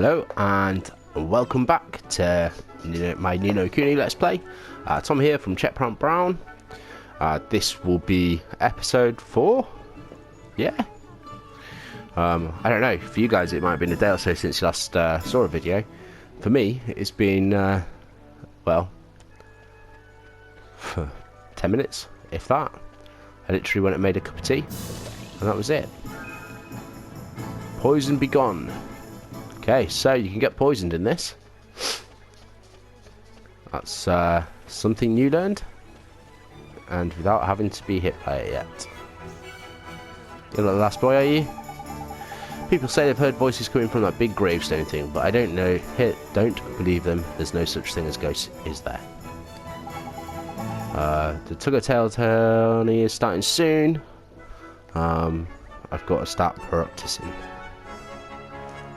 Hello and welcome back to my Kuni Let's Play. Tom here from Checkpoint Brown. This will be episode 4. Yeah. I don't know, for you guys it might have been a day or so since you last saw a video. For me, it's been, well, 10 minutes, if that. I literally went and made a cup of tea, and that was it. Poison be gone. Okay, so you can get poisoned in this. That's something you learned, and without having to be hit by it yet. You're not the last boy, are you? People say they've heard voices coming from that big gravestone thing, but I don't know. Don't believe them. There's no such thing as ghosts, is there? The Tugger-tailed Tony is starting soon. I've got to start practicing.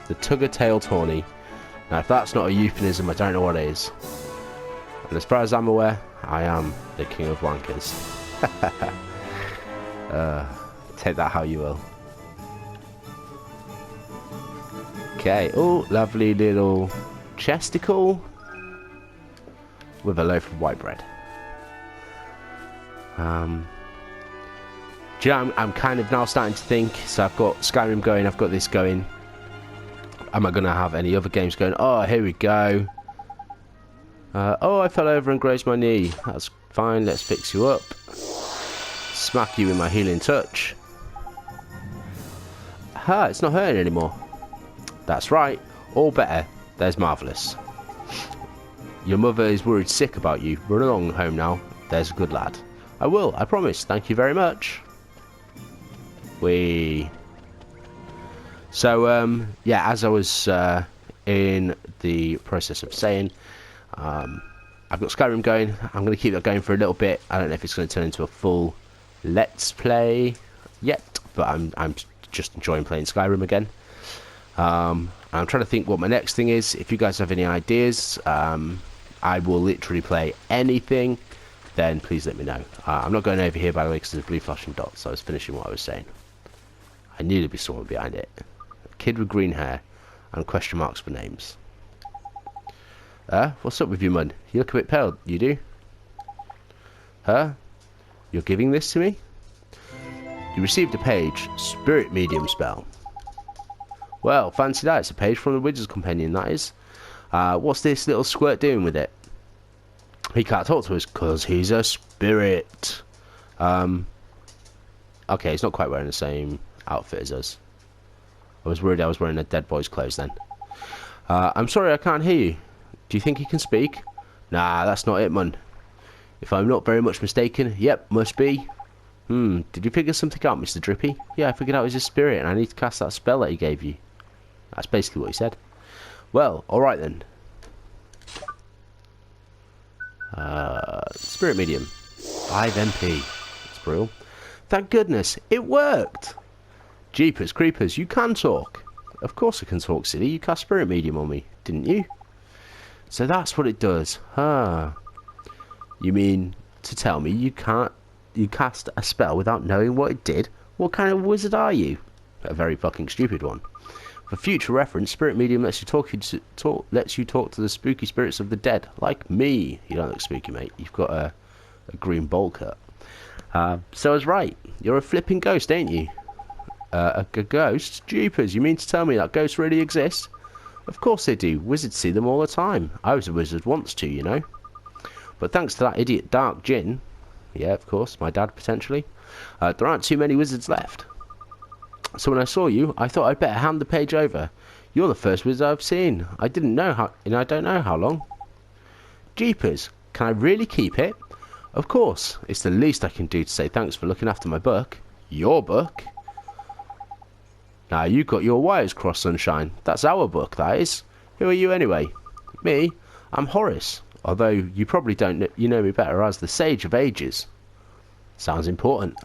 The Tugger-tailed Tawny. Now, if that's not a euphemism, I don't know what is. And as far as I'm aware, I am the king of wankers. Take that how you will. Okay, oh, lovely little chesticle with a loaf of white bread. Do you know, I'm kind of now starting to think, so I've got Skyrim going, I've got this going. Am I going to have any other games going? Oh, here we go. Oh, I fell over and grazed my knee. That's fine, let's fix you up. Smack you with my healing touch. Ha, it's not hurting anymore. That's right, all better. There's marvellous. Your mother is worried sick about you. Run along home now. There's a good lad. I will, I promise. Thank you very much. So, yeah, as I was in the process of saying, I've got Skyrim going. I'm going to keep that going for a little bit. I don't know if it's going to turn into a full Let's Play yet, but I'm just enjoying playing Skyrim again. I'm trying to think what my next thing is. If you guys have any ideas, I will literally play anything, then please let me know. I'm not going over here, by the way, because there's blue flashing dots, so I was finishing what I was saying. I knew there'd be someone behind it. A kid with green hair and question marks for names. What's up with you, mud? You look a bit pale, you do? Huh? You're giving this to me? You received a page, Spirit Medium spell. Well, fancy that. It's a page from the Wizard's Companion, that is. What's this little squirt doing with it? He can't talk to us because he's a spirit. Okay, he's not quite wearing the same outfit as us. I was worried I was wearing a dead boy's clothes then. I'm sorry, I can't hear you. Do you think he can speak? Nah, that's not it, man. If I'm not very much mistaken, yep, must be. Did you figure something out, Mr. Drippy? Yeah, I figured out he's a spirit and I need to cast that spell that he gave you. That's basically what he said. Well, alright then. Spirit Medium. 5 MP. That's brutal. Thank goodness, it worked! Jeepers creepers, you can talk. Of course I can talk, silly. You cast Spirit Medium on me, didn't you? So that's what it does. Huh. You mean to tell me you cast a spell without knowing what it did? What kind of wizard are you? A very fucking stupid one. For future reference, Spirit Medium lets you talk to the spooky spirits of the dead, like me. You don't look spooky, mate. You've got a green bowl cut. So I was right. You're a flipping ghost, ain't you? A ghost? Jeepers, you mean to tell me that ghosts really exist? Of course they do. Wizards see them all the time. I was a wizard once too, you know. But thanks to that idiot Dark Djinn, yeah, of course, my dad potentially, there aren't too many wizards left. So when I saw you, I thought I'd better hand the page over. You're the first wizard I've seen. I don't know how long. Jeepers, can I really keep it? Of course, it's the least I can do to say thanks for looking after my book. Your book? Now you got your wires crossed, sunshine. That's our book, that is. Who are you anyway? Me? I'm Horace. Although you probably don't know, you know me better as the Sage of Ages. Sounds important.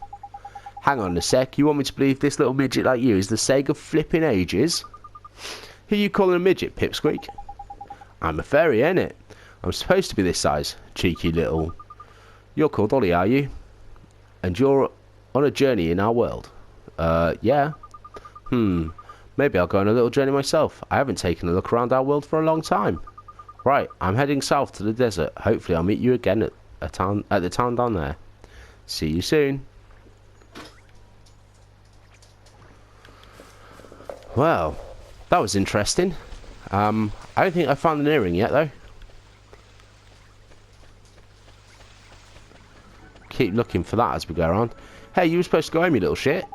Hang on a sec, you want me to believe this little midget like you is the Sage of flipping Ages? Who you calling a midget, Pipsqueak? I'm a fairy, ain't it? I'm supposed to be this size, cheeky little... You're called Ollie, are you? And you're on a journey in our world? Yeah. Maybe I'll go on a little journey myself. I haven't taken a look around our world for a long time. Right, I'm heading south to the desert. Hopefully I'll meet you again at the town down there. See you soon. Well, that was interesting. I don't think I found an earring yet though. Keep looking for that as we go around. Hey, you were supposed to go home, you little shit.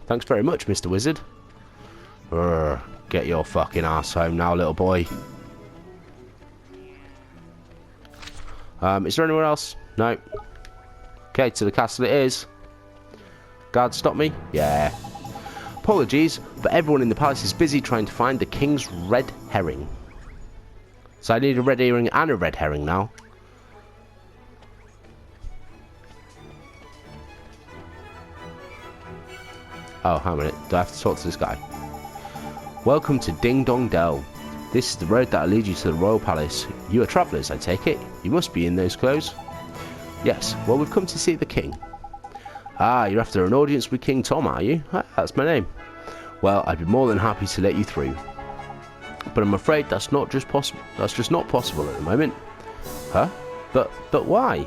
Thanks very much, Mr. Wizard. Get your fucking ass home now, little boy. Is there anyone else? No. Okay, to the castle it is. Guard, stop me. Yeah. Apologies, but everyone in the palace is busy trying to find the king's red herring. So I need a red earring and a red herring now. Oh, hang on a minute. Do I have to talk to this guy? Welcome to Ding Dong Dell. This is the road that will lead you to the royal palace. You are travellers, I take it. You must be in those clothes. Yes, well, we've come to see the king. Ah, you're after an audience with King Tom, are you? Ah, that's my name. Well, I'd be more than happy to let you through. But I'm afraid that's not just possible. That's just not possible at the moment. Huh? But why?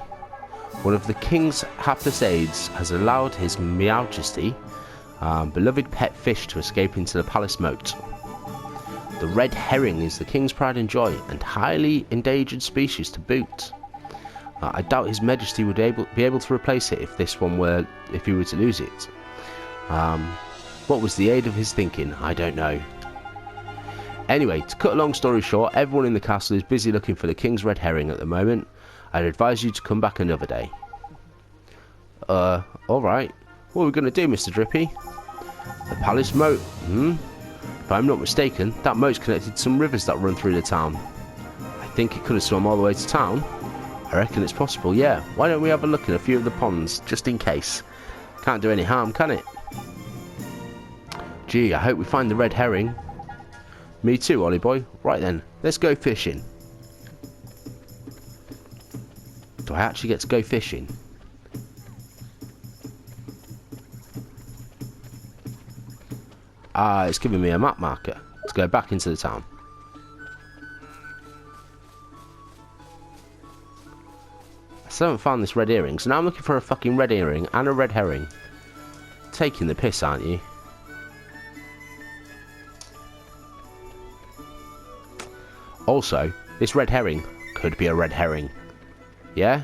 One of the king's hapless aides has allowed his Meowjesty, beloved pet fish, to escape into the palace moat. The red herring is the king's pride and joy, and highly endangered species to boot. I doubt His Majesty would be able to replace it if he were to lose it. What was the aid of his thinking? I don't know. Anyway, to cut a long story short, everyone in the castle is busy looking for the king's red herring at the moment. I'd advise you to come back another day. Alright. What are we going to do, Mr. Drippy? The palace moat. If I'm not mistaken, that moat's connected to some rivers that run through the town. I think it could have swum all the way to town. I reckon it's possible, yeah. Why don't we have a look in a few of the ponds, just in case? Can't do any harm, can it? Gee, I hope we find the red herring. Me too, Ollie boy. Right then, let's go fishing. Do I actually get to go fishing? Ah, it's giving me a map marker to go back into the town. I still haven't found this red earring, so now I'm looking for a fucking red earring and a red herring. Taking the piss, aren't you? Also, this red herring could be a red herring. Yeah?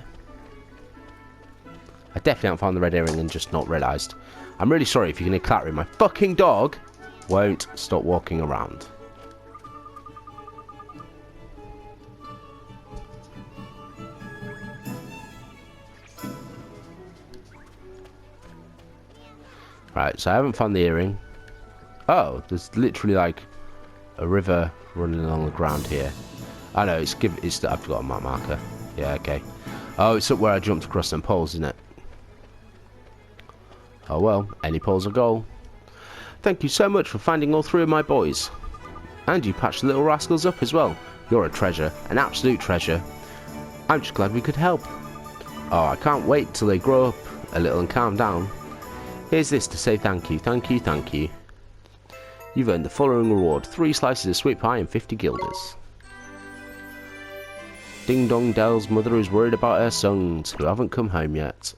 I definitely haven't found the red earring and just not realised. I'm really sorry if you're going to clatter. My fucking dog won't stop walking around. Right, so I haven't found the earring. Oh, there's literally like a river running along the ground here. I know, I've got a map marker. Yeah, okay. Oh, it's up where I jumped across them poles, isn't it? Oh well, any pole's a goal. Thank you so much for finding all three of my boys. And you patched the little rascals up as well. You're a treasure, an absolute treasure. I'm just glad we could help. Oh, I can't wait till they grow up a little and calm down. Here's this to say thank you, thank you, thank you. You've earned the following reward: 3 slices of sweet pie and 50 guilders. Ding Dong Dell's mother is worried about her sons, who haven't come home yet.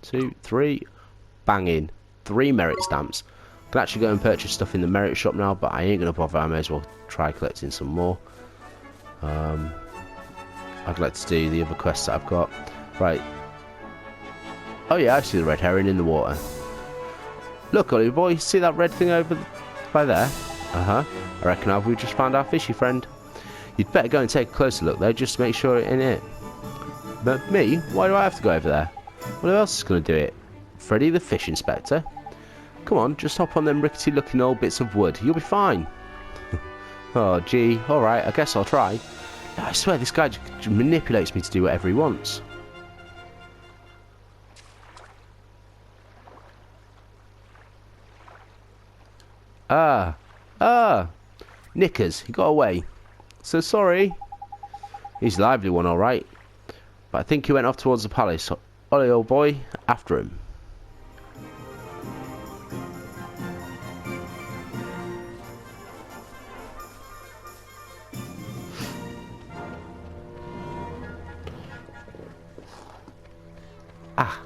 2, 3, banging. 3 merit stamps. I can actually go and purchase stuff in the merit shop now, but I ain't going to bother. I may as well try collecting some more. I'd like to do the other quests that I've got. Right. Oh yeah, I see the red herring in the water. Look, Ollie boy, see that red thing over by there? I reckon we've just found our fishy friend. You'd better go and take a closer look though, just to make sure it ain't it. But me? Why do I have to go over there? Well, who else is going to do it? Freddy the fish inspector? Come on, just hop on them rickety looking old bits of wood. You'll be fine. Oh gee, alright, I guess I'll try. I swear this guy just manipulates me to do whatever he wants. Knickers, he got away. So sorry. He's a lively one, alright. But I think he went off towards the palace. Ollie, old boy, after him. Ah.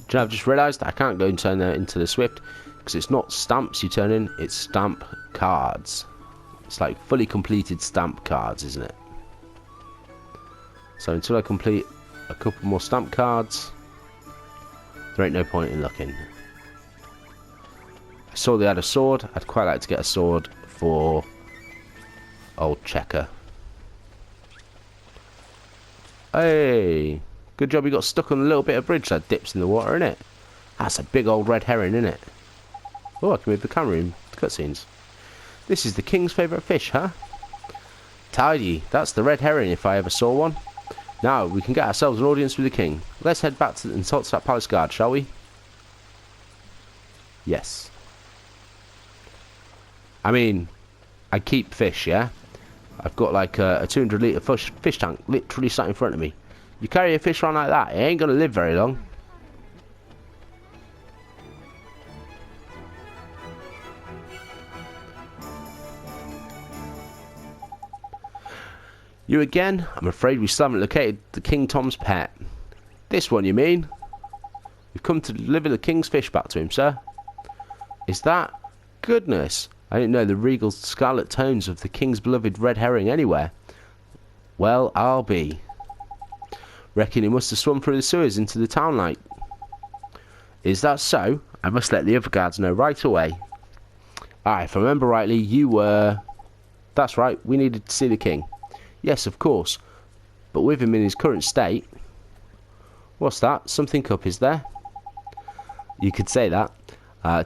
Do you know, I've just realised I can't go and turn that into the Swift because it's not stamps you turn in, it's stamp cards. It's like fully completed stamp cards, isn't it? So until I complete a couple more stamp cards, there ain't no point in looking. I saw they had a sword. I'd quite like to get a sword for old Checker. Hey! Good job you got stuck on a little bit of bridge that dips in the water, innit? That's a big old red herring, innit? Oh, I can move the camera in the cutscenes. This is the king's favourite fish, huh? Tidy. That's the red herring if I ever saw one. Now, we can get ourselves an audience with the king. Let's head back and talk to that palace guard, shall we? Yes. I mean, I keep fish, yeah? I've got like a 200 litre fish tank literally sat in front of me. You carry a fish around like that, it ain't gonna live very long. You again? I'm afraid we still haven't located the King Tom's pet. This one, you mean? We've come to deliver the king's fish back to him, sir. Is that? Goodness. I didn't know the regal scarlet tones of the king's beloved red herring anywhere. Well, I'll be. Reckon he must have swum through the sewers into the town like. Is that so? I must let the other guards know right away. Ah, if I remember rightly, you were... That's right, we needed to see the king. Yes, of course. But with him in his current state... What's that? Something up, is there? You could say that.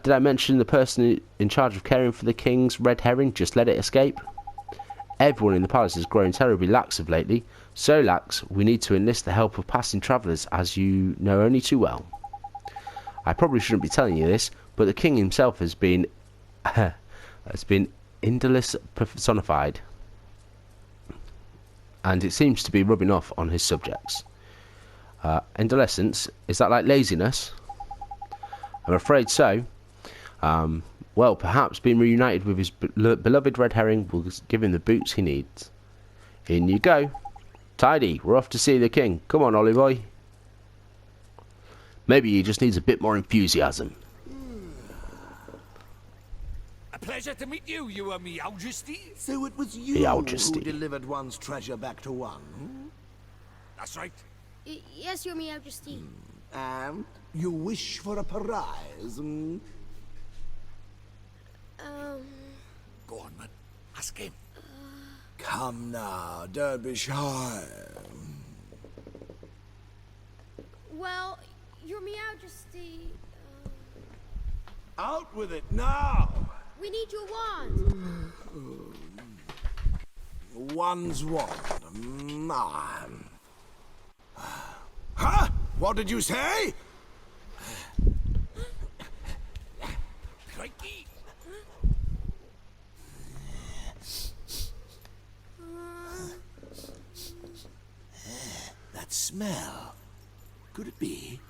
Did I mention the person in charge of caring for the king's red herring just let it escape? Everyone in the palace has grown terribly lax of lately. So lax, we need to enlist the help of passing travellers, as you know only too well. I probably shouldn't be telling you this, but the king himself has been... indolence personified. And it seems to be rubbing off on his subjects. Indolescence, is that like laziness? I'm afraid so. Well, perhaps being reunited with his beloved red herring will give him the boots he needs. In you go. Tidy, we're off to see the king. Come on, Ollie boy. Maybe he just needs a bit more enthusiasm. A pleasure to meet you, you are Meowjesty. So it was you Meowjesty. who delivered one's treasure back to one? That's right. Yes, your Meowjesty. And you wish for a prize? Go on, man. Ask him. Come now, don't be shy. Well, your Meowjesty. Out with it now! We need your wand. One's wand. Huh? What did you say? Crikey. That smell. Could it be?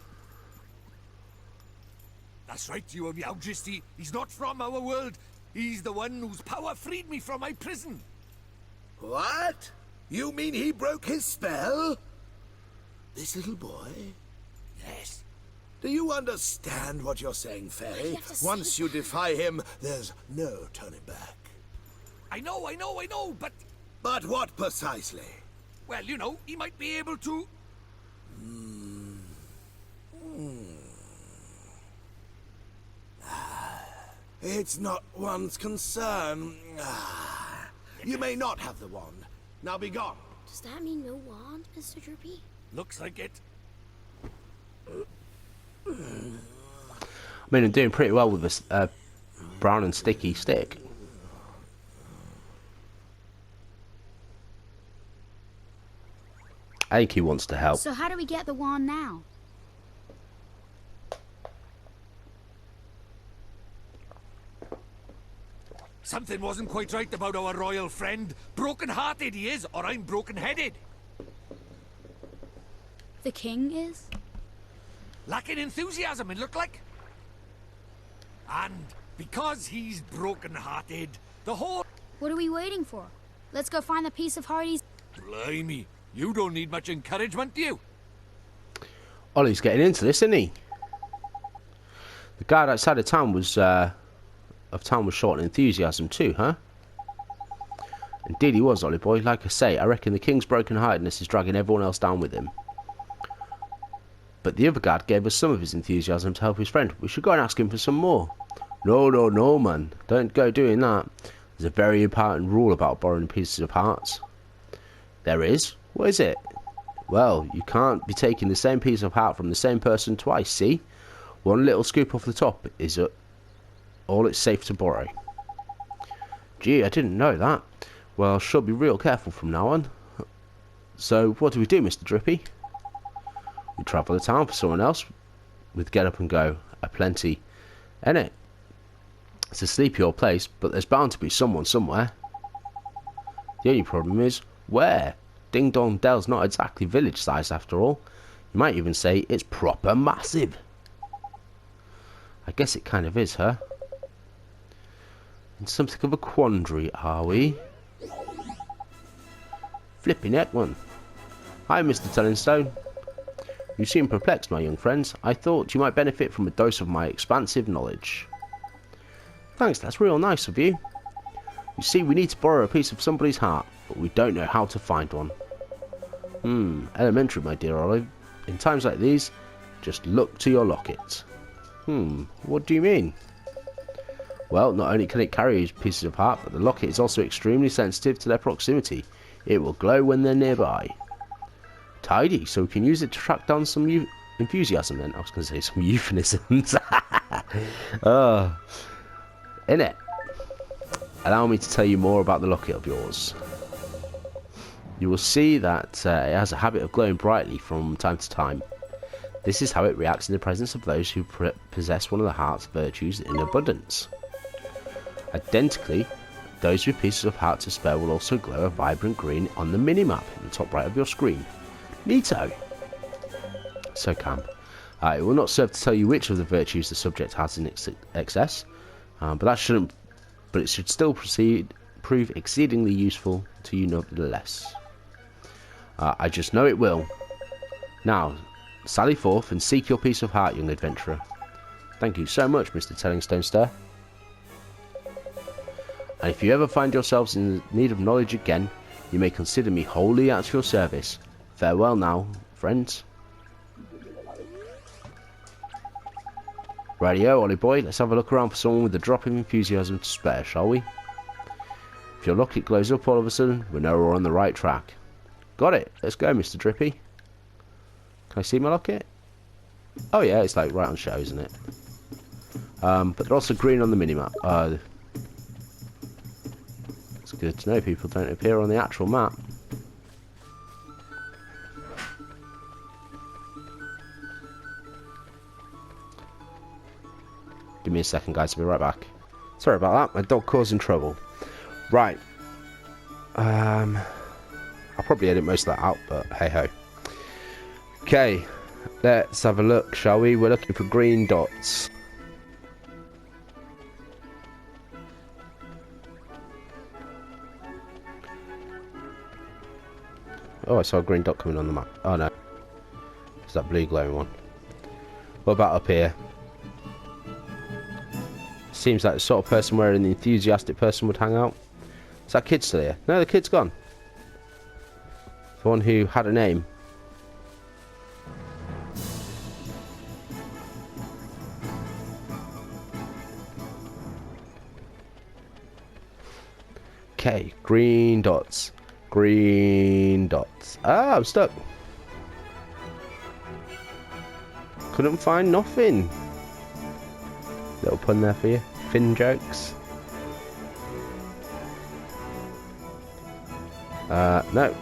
That's right, you are Meowjesty. He's not from our world. He's the one whose power freed me from my prison. What? You mean he broke his spell? This little boy? Yes. Do you understand what you're saying, Fairy? You have to say Once you defy him, there's no turning back. I know, but... But what precisely? Well, you know, he might be able to... It's not one's concern. You may not have the wand. Now be gone. Does that mean no wand, Mr. Droopy? Looks like it. I mean, I'm doing pretty well with this brown and sticky stick. I think he wants to help. So how do we get the wand now? Something wasn't quite right about our royal friend. Broken-hearted he is, or I'm broken-headed. The king is? Lacking enthusiasm, it looked like. And Because he's broken-hearted, the whole... What are we waiting for? Let's go find the piece of heart he's... Blimey, you don't need much encouragement, do you? Ollie's getting into this, isn't he? The guard outside of town was short in enthusiasm too, huh? Indeed he was, Ollie boy. Like I say, I reckon the king's broken-heartedness is dragging everyone else down with him. But the other guard gave us some of his enthusiasm to help his friend. We should go and ask him for some more. No, man. Don't go doing that. There's a very important rule about borrowing pieces of hearts. There is? What is it? Well, you can't be taking the same piece of heart from the same person twice, see? One little scoop off the top is all it's safe to borrow. Gee, I didn't know that. Well, should be real careful from now on. So, what do we do, Mr. Drippy? We travel the town for someone else with get up and go aplenty, innit? It's a sleepy old place, but there's bound to be someone somewhere. The only problem is, where? Ding Dong Dell's not exactly village size after all. You might even say it's proper massive. I guess it kind of is, huh? In something of a quandary, are we? Flipping heck one. Hi, Mr. Tellingstone. You seem perplexed, my young friends. I thought you might benefit from a dose of my expansive knowledge. Thanks, that's real nice of you. You see, we need to borrow a piece of somebody's heart, but we don't know how to find one. Elementary, my dear Olive. In times like these, just look to your locket. What do you mean? Well, not only can it carry pieces of heart, but the locket is also extremely sensitive to their proximity. It will glow when they're nearby. Tidy, so we can use it to track down some enthusiasm then. I was going to say some euphemisms. Innit? Allow me to tell you more about the locket of yours. You will see that it has a habit of glowing brightly from time to time. This is how it reacts in the presence of those who possess one of the heart's virtues in abundance. Identically, those with pieces of heart to spare will also glow a vibrant green on the minimap in the top right of your screen. Neato! So camp. It will not serve to tell you which of the virtues the subject has in excess, but it should still prove exceedingly useful to you nevertheless. I just know it will. Now, sally forth and seek your piece of heart, young adventurer. Thank you so much, Mr. Tellingstone Stir. And if you ever find yourselves in need of knowledge again, you may consider me wholly at your service. Farewell now, friends. Rightio, Ollie boy, let's have a look around for someone with a drop of enthusiasm to spare, shall we? If your locket glows up all of a sudden, we know we're on the right track. Got it. Let's go, Mr. Drippy. Can I see my locket? Oh yeah, it's like right on show, isn't it? But they're also green on the minimap. It's good to know people don't appear on the actual map. Give me a second, guys. I'll be right back. Sorry about that. My dog causing trouble. Right. I'll probably edit most of that out, but hey ho. Okay. Let's have a look, shall we? We're looking for green dots. Oh, I saw a green dot coming on the map. Oh no. It's that blue glowing one. What about up here? Seems like the sort of person where an enthusiastic person would hang out. Is that kid still here? No, the kid's gone. The one who had a name. Okay, green dots. Green dots. Ah, I'm stuck. Couldn't find nothing. Little pun there for you. Fin jokes. No.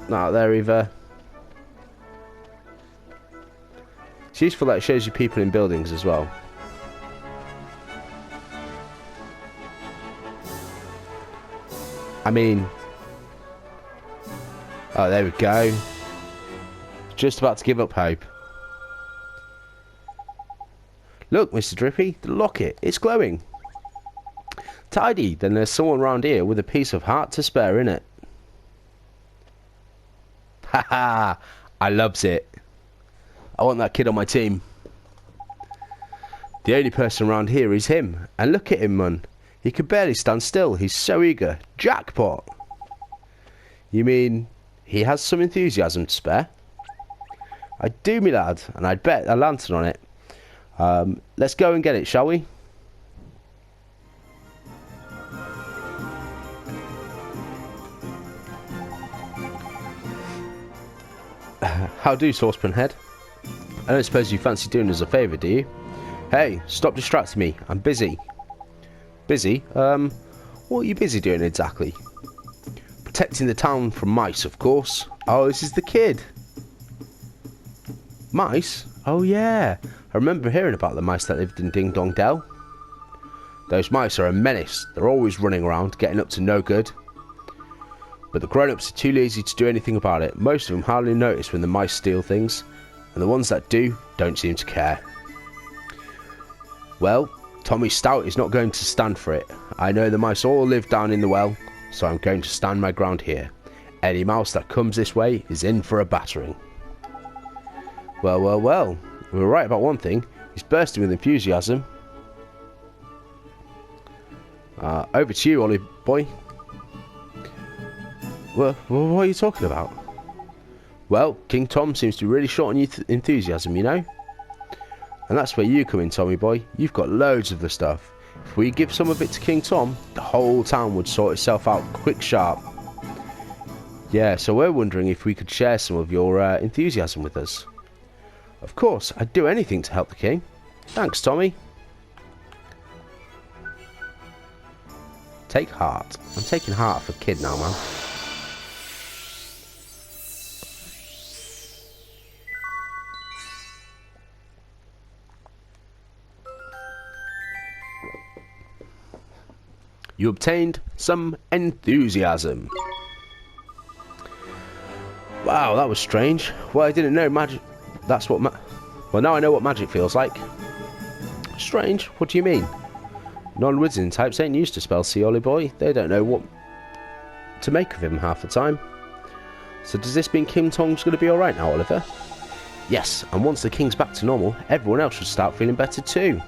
Not there either. It's useful that it shows you people in buildings as well. I mean... Oh, there we go. Just about to give up hope. Look, Mr. Drippy, the locket, it's glowing. Tidy, then there's someone round here with a piece of heart to spare, innit? Haha, I loves it. I want that kid on my team. The only person around here is him, and look at him, man. He could barely stand still, he's so eager. Jackpot! You mean he has some enthusiasm to spare? I do, me lad, and I'd bet a lantern on it. Let's go and get it, shall we? How do, Saucepan Head? I don't suppose you fancy doing us a favour, do you? Hey, stop distracting me. I'm busy. Busy? What are you busy doing exactly? Protecting the town from mice, of course. Oh, this is the kid. Mice? Oh, yeah. I remember hearing about the mice that lived in Ding Dong Dell. Those mice are a menace. They're always running around, getting up to no good. But the grown-ups are too lazy to do anything about it. Most of them hardly notice when the mice steal things, and the ones that do don't seem to care. Well, Tommy Stout is not going to stand for it. I know the mice all live down in the well, so I'm going to stand my ground here. Any mouse that comes this way is in for a battering. Well, well, well. We were right about one thing. He's bursting with enthusiasm. Over to you, Ollie boy. Well, what are you talking about? Well, King Tom seems to be really short on enthusiasm, you know? And that's where you come in, Tommy boy. You've got loads of the stuff. If we give some of it to King Tom, the whole town would sort itself out quick sharp. Yeah, so we're wondering if we could share some of your enthusiasm with us. Of course, I'd do anything to help the king. Thanks, Tommy. Take heart. I'm taking heart for kid now, man. You obtained some enthusiasm. Wow, that was strange. Well, I didn't know magic. That's what well, now I know what magic feels like. Strange? What do you mean? Non-wizarding types ain't used to spell see, Ollie boy. They don't know what to make of him half the time. So does this mean King Tom's going to be alright now, Oliver? Yes, and once the king's back to normal, everyone else should start feeling better too.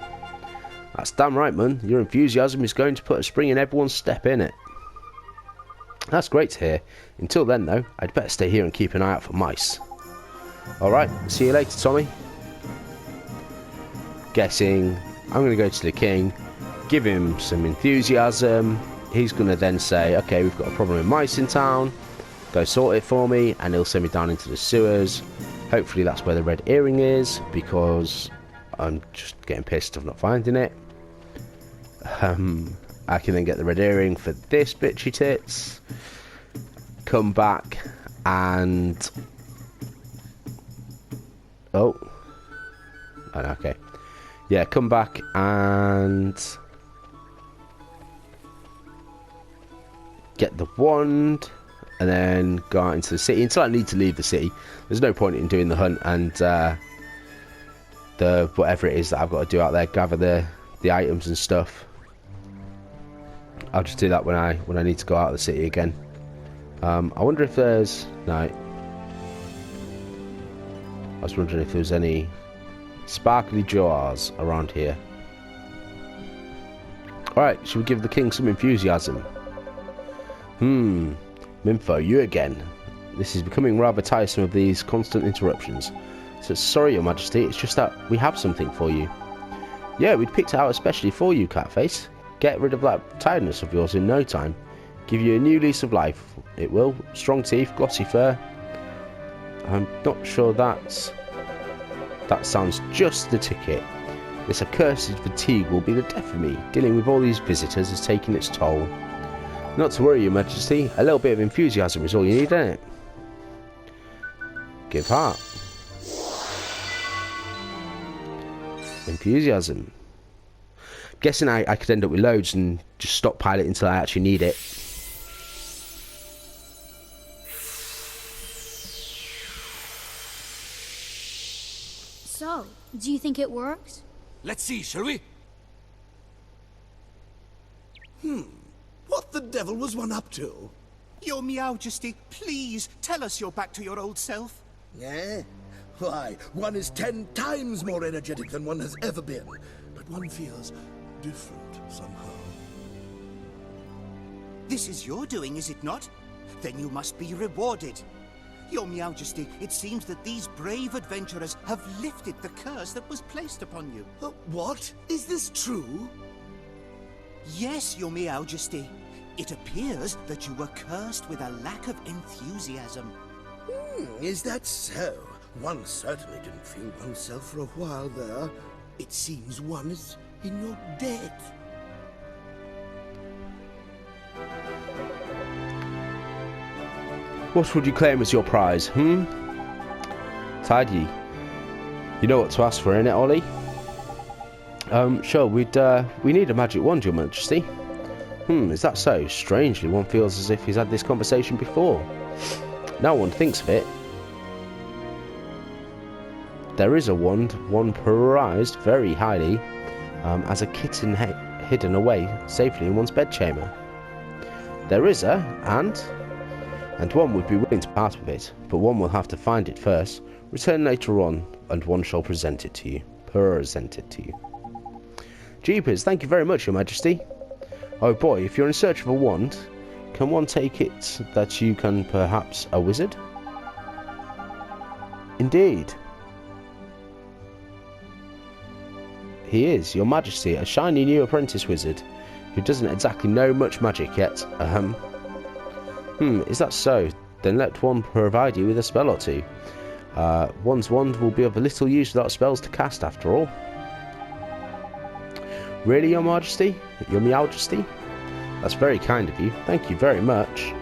That's damn right, man. Your enthusiasm is going to put a spring in everyone's step, innit? That's great to hear. Until then, though, I'd better stay here and keep an eye out for mice. Alright, see you later, Tommy. Guessing I'm going to go to the king, give him some enthusiasm. He's going to then say, okay, we've got a problem with mice in town. Go sort it for me, and he'll send me down into the sewers. Hopefully that's where the red earring is, because I'm just getting pissed of not finding it. I can then get the red earring for this bitchy tits. Come back and... Oh. Okay. Yeah, come back and... get the wand. And then go out into the city. Until I need to leave the city. There's no point in doing the hunt and... the whatever it is that I've got to do out there. Gather the items and stuff. I'll just do that when I need to go out of the city again. I wonder if there's... No. I was wondering if there was any sparkly jars around here. Alright, should we give the king some enthusiasm? Minfo, you again. This is becoming rather tiresome of these constant interruptions. So sorry, Your Majesty, it's just that we have something for you. Yeah, we'd picked it out especially for you, Catface. Get rid of that tiredness of yours in no time. Give you a new lease of life. It will. Strong teeth, glossy fur. I'm not sure that sounds just the ticket. This accursed fatigue will be the death of me. Dealing with all these visitors is taking its toll. Not to worry, Your Majesty. A little bit of enthusiasm is all you need, isn't it? Give heart. Enthusiasm. Guessing I could end up with loads and just stockpile it until I actually need it. So, do you think it worked? Let's see, shall we? What the devil was one up to? Your Meowjesty, please tell us you're back to your old self. Eh? Why, one is 10 times more energetic than one has ever been. But one feels different somehow. This is your doing, is it not? Then you must be rewarded. Your Meowjesty, it seems that these brave adventurers have lifted the curse that was placed upon you. What? Is this true? Yes, Your Meowjesty. It appears that you were cursed with a lack of enthusiasm. Is that so? One certainly didn't feel oneself for a while there. It seems one is in your debt. What would you claim as your prize, Tidy. You know what to ask for, innit, Ollie? Sure, we need a magic wand, Your Majesty. Is that so? Strangely, one feels as if he's had this conversation before. Now one thinks of it. There is a wand, one prized very highly, as a kitten hidden away safely in one's bedchamber. There is and one would be willing to part with it, but one will have to find it first, return later on, and one shall present it to you. Jeepers, thank you very much, Your Majesty. Oh boy, if you're in search of a wand, can one take it that you can perhaps a wizard? Indeed. He is, Your Majesty, a shiny new apprentice wizard, who doesn't exactly know much magic yet. Is that so? Then let one provide you with a spell or two. One's wand will be of little use without spells to cast, after all. Really, Your Majesty? Your Meowjesty? That's very kind of you. Thank you very much.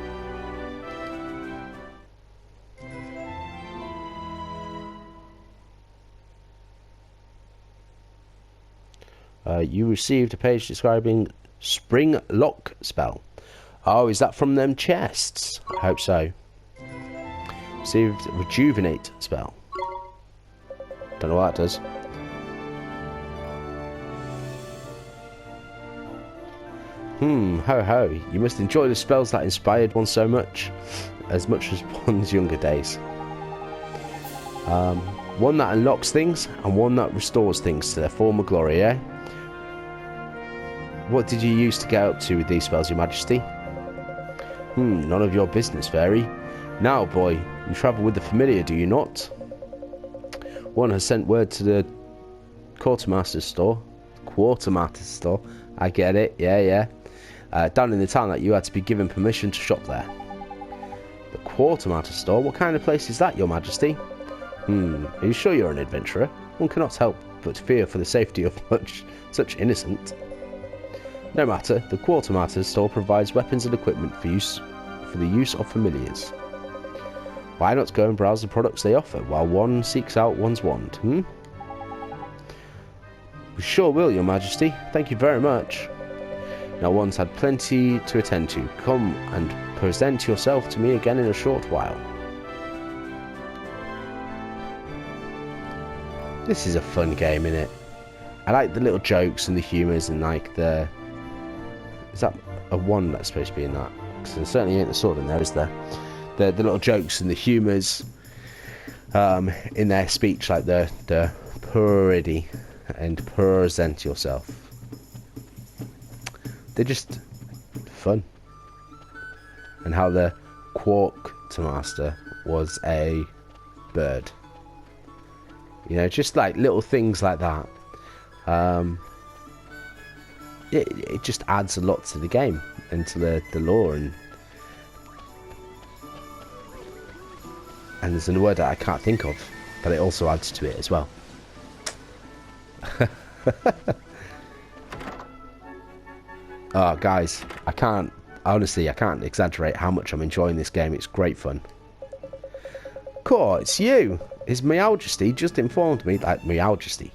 You received a page describing Spring Lock spell. Oh, is that from them chests? I hope so. Received Rejuvenate spell. Don't know what that does. Ho ho. You must enjoy the spells that inspired one so much as one's younger days. One that unlocks things and one that restores things to their former glory, eh? What did you use to get up to with these spells, Your Majesty? None of your business, Fairy. Now, boy, you travel with the familiar, do you not? One has sent word to the Quartermaster's store. I get it, yeah. Down in the town that you had to be given permission to shop there. The Quartermaster's store? What kind of place is that, Your Majesty? Are you sure you're an adventurer? One cannot help but fear for the safety of such innocent. No matter, the Quartermaster's store provides weapons and equipment for the use of familiars. Why not go and browse the products they offer while one seeks out one's wand, We sure will, Your Majesty. Thank you very much. Now one's had plenty to attend to. Come and present yourself to me again in a short while. This is a fun game, innit? I like the little jokes and the humours and like the... Is that a wand that's supposed to be in that? Because there certainly ain't the sword in there, is there? The little jokes and the humours in their speech, like the purity and present yourself. They're just fun. And how the Quartermaster was a bird. You know, just like little things like that. It just adds a lot to the game and to the lore, and there's a word that I can't think of, but it also adds to it as well. Oh, guys, I can't exaggerate how much I'm enjoying this game. It's great fun. Cool, it's you. His Meowjesty just informed me that Meowjesty,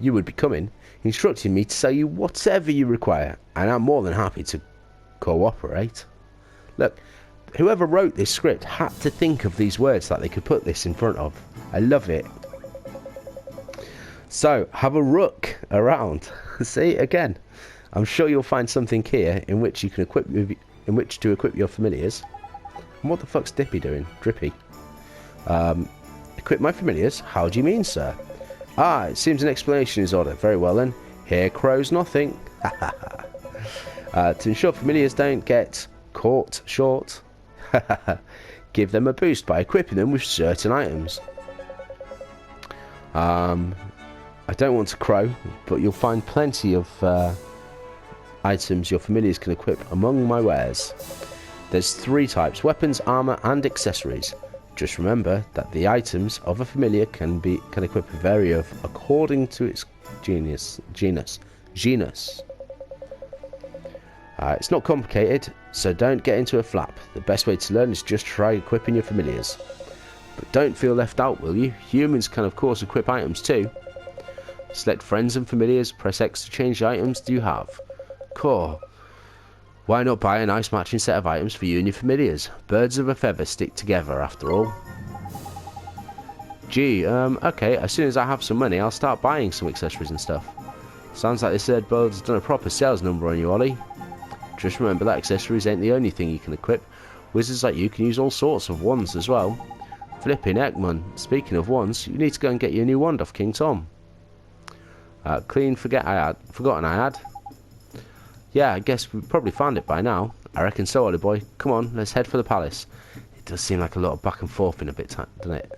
you would be coming, instructing me to sell you whatever you require, and I'm more than happy to cooperate. Look, whoever wrote this script had to think of these words that they could put this in front of. I love it. So, have a look around. See, again, I'm sure you'll find something here in which you can equip your familiars. And what the fuck's Dippy doing? Drippy. Equip my familiars? How do you mean, sir? Ah, it seems an explanation is ordered. Very well then. Here crows nothing. To ensure familiars don't get caught short, give them a boost by equipping them with certain items. I don't want to crow, but you'll find plenty of items your familiars can equip among my wares. There's 3 types: weapons, armor, and accessories. Just remember that the items of a familiar can equip a vary of according to its genus. It's not complicated, so don't get into a flap. The best way to learn is just try equipping your familiars. But don't feel left out, will you? Humans can of course equip items too. Select friends and familiars, press X to change the items you have. Core. Why not buy a nice matching set of items for you and your familiars? Birds of a feather stick together after all. Gee, okay, as soon as I have some money I'll start buying some accessories and stuff. Sounds like this third build has done a proper sales number on you, Ollie. Just remember that accessories ain't the only thing you can equip. Wizards like you can use all sorts of wands as well. Flipping heck, man. Speaking of wands, you need to go and get your new wand off King Tom. Forgotten I had. Yeah, I guess we've probably found it by now. I reckon so, Ollie boy. Come on, let's head for the palace. It does seem like a lot of back and forth in a bit, doesn't it?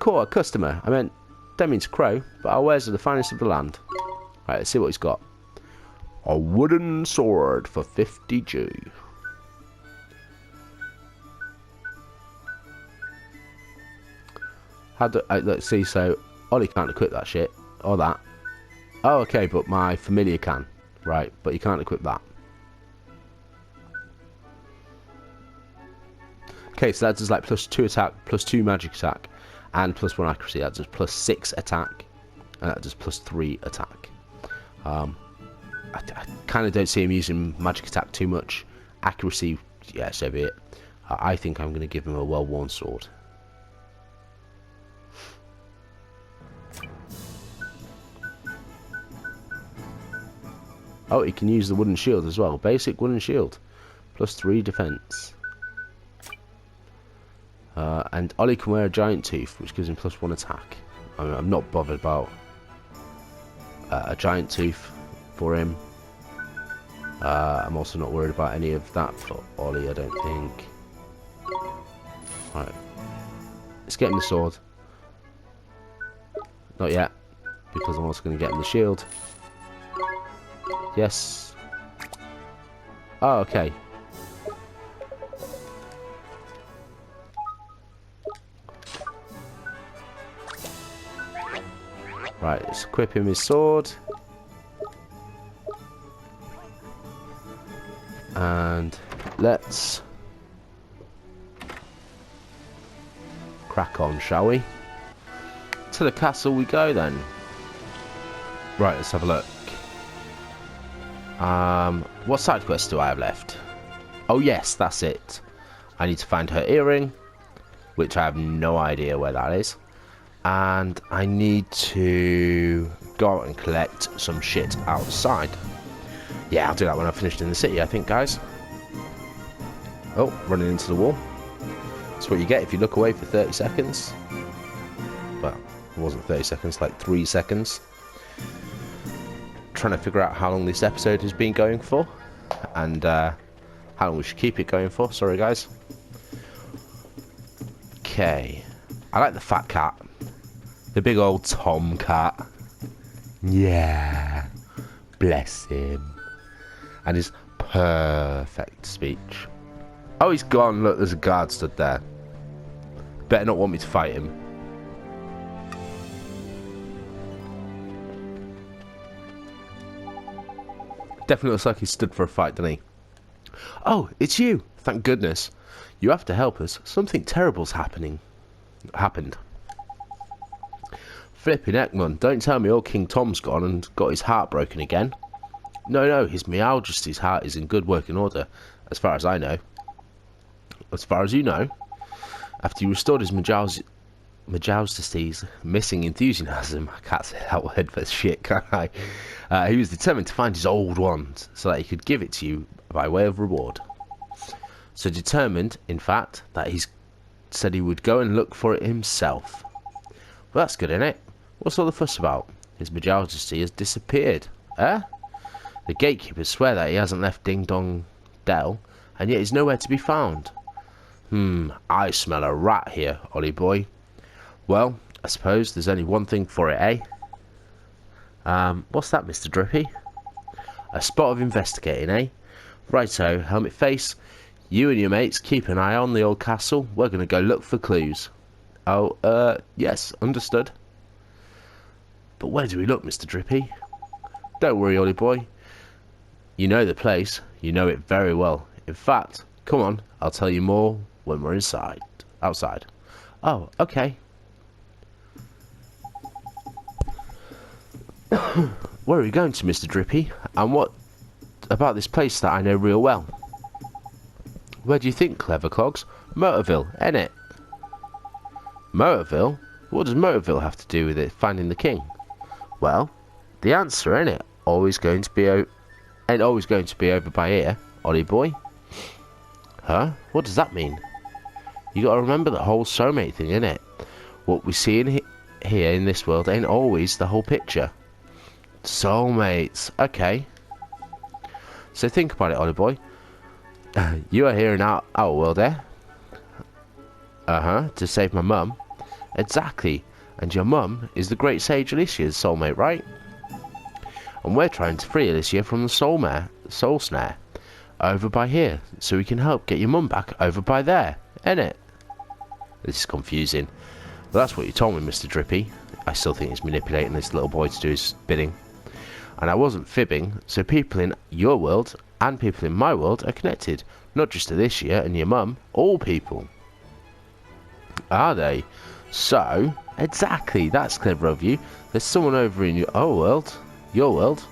Cool, a customer. Don't mean to crow, but our wares are the finest of the land. Right, let's see what he's got. A wooden sword for 50G. Let's see, so Ollie can't equip that shit. Or that. Oh, okay, but my familiar can. Right, but you can't equip that. Okay, so that does like +2 attack, +2 magic attack, and +1 accuracy. That does +6 attack, and that does +3 attack. I kind of don't see him using magic attack too much. Accuracy, yeah, so be it. I think I'm going to give him a well-worn sword. Oh, he can use the wooden shield as well. Basic wooden shield. +3 defense. And Ollie can wear a giant tooth, which gives him +1 attack. I'm not bothered about a giant tooth for him. I'm also not worried about any of that for Ollie, I don't think. Right. Let's get him the sword. Not yet, because I'm also going to get him the shield. Yes. Oh, okay. Right, let's equip him his sword. And let's crack on, shall we? To the castle we go then. Right, let's have a look. What side quests do I have left? Oh yes, that's it. I need to find her earring, which I have no idea where that is. And I need to go out and collect some shit outside. Yeah, I'll do that when I've finished in the city, I think, guys. Oh, running into the wall. That's what you get if you look away for 30 seconds. Well, it wasn't 30 seconds, like 3 seconds. Trying to figure out how long this episode has been going for. And how long we should keep it going for. Sorry, guys. Okay. I like the fat cat. The big old Tom cat. Yeah. Bless him. And his perfect speech. Oh, he's gone. Look, there's a guard stood there. Better not want me to fight him. Definitely looks like he stood for a fight, doesn't he? Oh, it's you. Thank goodness. You have to help us. Something terrible's happened. Flipping heck, man. Don't tell me old King Tom's gone and got his heart broken again. No, his Meowjesty's heart is in good working order, as far as I know. As far as you know. After you restored his Meowjesty's missing enthusiasm. I can't say that word for shit, can I? He was determined to find his old wand so that he could give it to you by way of reward. So determined, in fact, that he said he would go and look for it himself. Well, that's good, isn't it? What's all the fuss about? His Meowjesty has disappeared. Eh? The gatekeepers swear that he hasn't left Ding Dong Dell, and yet he's nowhere to be found. I smell a rat here, Ollie boy. Well, I suppose there's only one thing for it, eh? What's that, Mr. Drippy? A spot of investigating, eh? Righto, Helmet Face. You and your mates keep an eye on the old castle. We're going to go look for clues. Oh, yes, understood. But where do we look, Mr. Drippy? Don't worry, Ollie boy. You know the place. You know it very well. In fact, come on, I'll tell you more when we're outside. Oh, okay. Where are we going to, Mr. Drippy? And what about this place that I know real well? Where do you think, Clever Clogs? Motorville, ain't it? Motorville? What does Motorville have to do with it finding the king? Well, the answer, ain't it? Ain't always going to be over by here, Ollie boy. Huh? What does that mean? You gotta remember the whole soulmate thing, innit? What we see in here in this world ain't always the whole picture. Soulmates. Okay. So think about it, Ollie boy. You are here in our world, eh? To save my mum. Exactly. And your mum is the great sage Alicia's soulmate, right? And we're trying to free Alicia from the soul snare over by here, so we can help get your mum back over by there, innit? This is confusing. But that's what you told me, Mr. Drippy. I still think he's manipulating this little boy to do his bidding. And I wasn't fibbing, so people in your world and people in my world are connected. Not just Alicia and your mum, all people. Are they? So, exactly, that's clever of you. There's someone over in your world,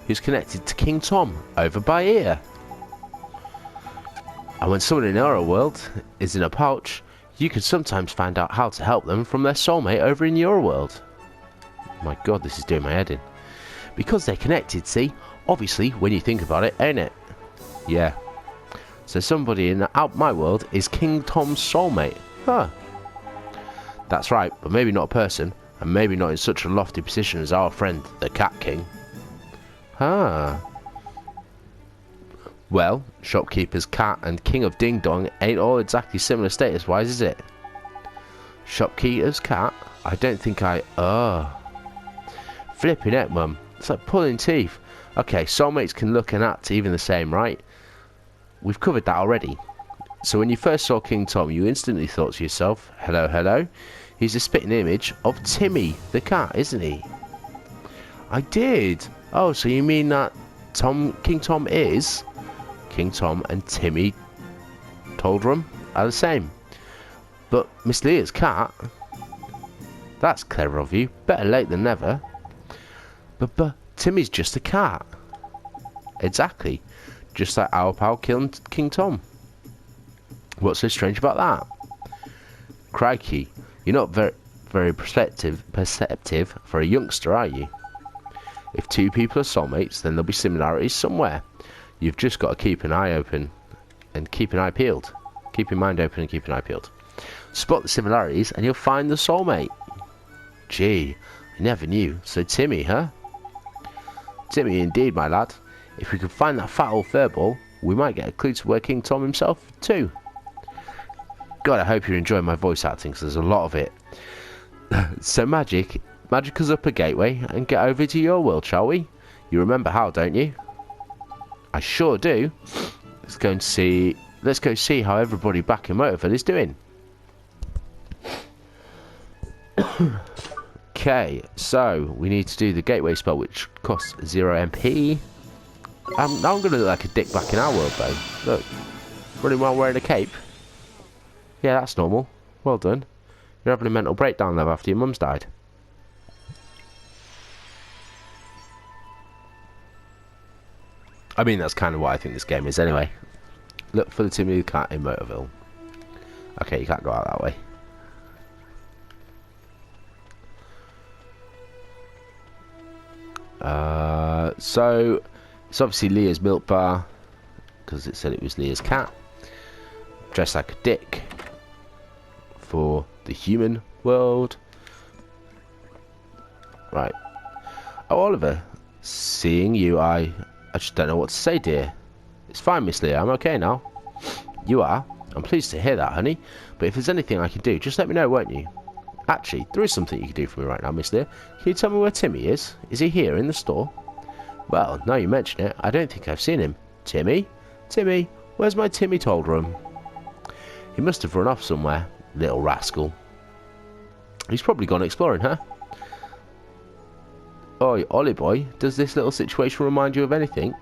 who's connected to King Tom over by here. And when someone in our world is in a pouch, you can sometimes find out how to help them from their soulmate over in your world. My god, this is doing my head in. Because they're connected, see? Obviously, when you think about it, ain't it? Yeah. So somebody in my world is King Tom's soulmate. Huh. That's right, but maybe not a person, and maybe not in such a lofty position as our friend, the Cat King. Ah. Well, shopkeeper's cat and king of Ding Dong ain't all exactly similar status-wise, is it? Shopkeeper's cat? I don't think Flipping heck, mum. It's like pulling teeth. Okay, soulmates can look and act even the same, right? We've covered that already. So when you first saw King Tom, you instantly thought to yourself, hello, hello. He's a spitting image of Timmy the cat, isn't he? I did. Oh, so you mean that King Tom is... King Tom and Timmy Toldrum are the same. But Miss Leah's cat... That's clever of you. Better late than never. But Timmy's just a cat. Exactly. Just like our pal King Tom. What's so strange about that? Crikey, you're not very perceptive for a youngster, are you? If two people are soulmates, then there'll be similarities somewhere. You've just got to keep an eye open and keep an eye peeled. Keep your mind open and keep an eye peeled. Spot the similarities and you'll find the soulmate. Gee, I never knew. So Timmy, huh? Timmy indeed, my lad. If we can find that fat old furball, we might get a clue to where King Tom himself, too. God, I hope you're enjoying my voice acting, because there's a lot of it. So magic us up a gateway and get over to your world, shall we? You remember how, don't you? I sure do. Let's go see how everybody back in Motorville is doing. Okay, so we need to do the gateway spell, which costs 0 MP. Now I'm going to look like a dick back in our world, though. Look, running while wearing a cape. Yeah, that's normal. Well done. You're having a mental breakdown, though, after your mum's died. I mean, that's kind of what I think this game is, anyway. Look for the Timmy the Cat in Motorville. Okay, you can't go out that way. So it's obviously Leah's milk bar, because it said it was Leah's cat. Dressed like a dick for the human world. Right. Oh, Oliver, seeing you, I just don't know what to say, dear. It's fine, Miss Leah, I'm okay now. You are? I'm pleased to hear that, honey. But if there's anything I can do, just let me know, won't you? Actually, there is something you can do for me right now, Miss Leah. Can you tell me where Timmy is? Is he here in the store? Well, now you mention it, I don't think I've seen him. Timmy? Timmy? Where's my Timmy Toldrum? He must have run off somewhere, little rascal. He's probably gone exploring, huh? Oi, Ollie boy, does this little situation remind you of anything?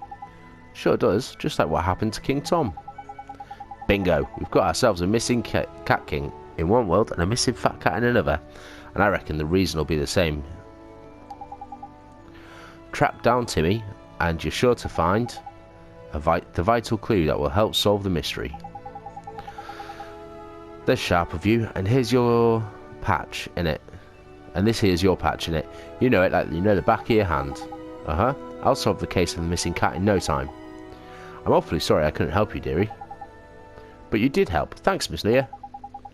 Sure does, just like what happened to King Tom. Bingo, we've got ourselves a missing cat king in one world and a missing fat cat in another. And I reckon the reason will be the same. Track down Timmy, and you're sure to find the vital clue that will help solve the mystery. There's sharp of you, and here's your patch in it. And this here's your patch in it. You know it like you know the back of your hand. Uh-huh. I'll solve the case of the missing cat in no time. I'm awfully sorry I couldn't help you, dearie. But you did help. Thanks, Miss Leah.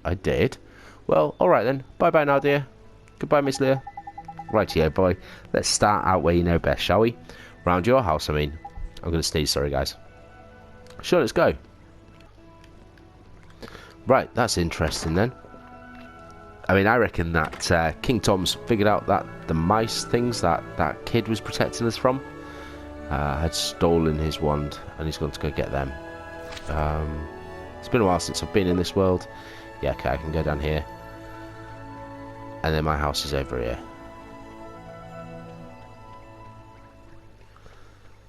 I did? Well, alright then. Bye-bye now, dear. Goodbye, Miss Leah. Rightio, boy. Let's start out where you know best, shall we? Round your house, I mean. I'm going to sneeze, sorry, guys. Sure, let's go. Right, that's interesting then. I mean, I reckon that King Tom's figured out that the mice things that kid was protecting us from had stolen his wand, and he's going to go get them. It's been a while since I've been in this world. Yeah, okay, I can go down here. And then my house is over here.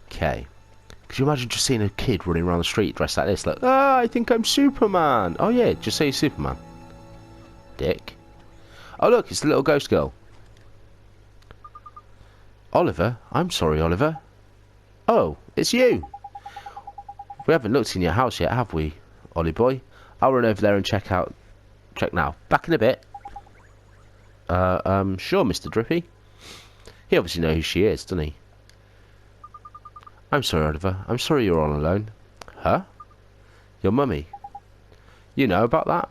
Okay. Could you imagine just seeing a kid running around the street dressed like this? Like, ah, I think I'm Superman. Oh yeah, just say Superman. Dick. Oh look, it's the little ghost girl. Oliver? I'm sorry, Oliver. Oh, it's you. We haven't looked in your house yet, have we, Ollie boy? I'll run over there and check now. Back in a bit. Sure, Mr. Drippy. He obviously knows who she is, doesn't he? I'm sorry, Oliver. I'm sorry you're all alone. Huh? Your mummy. You know about that?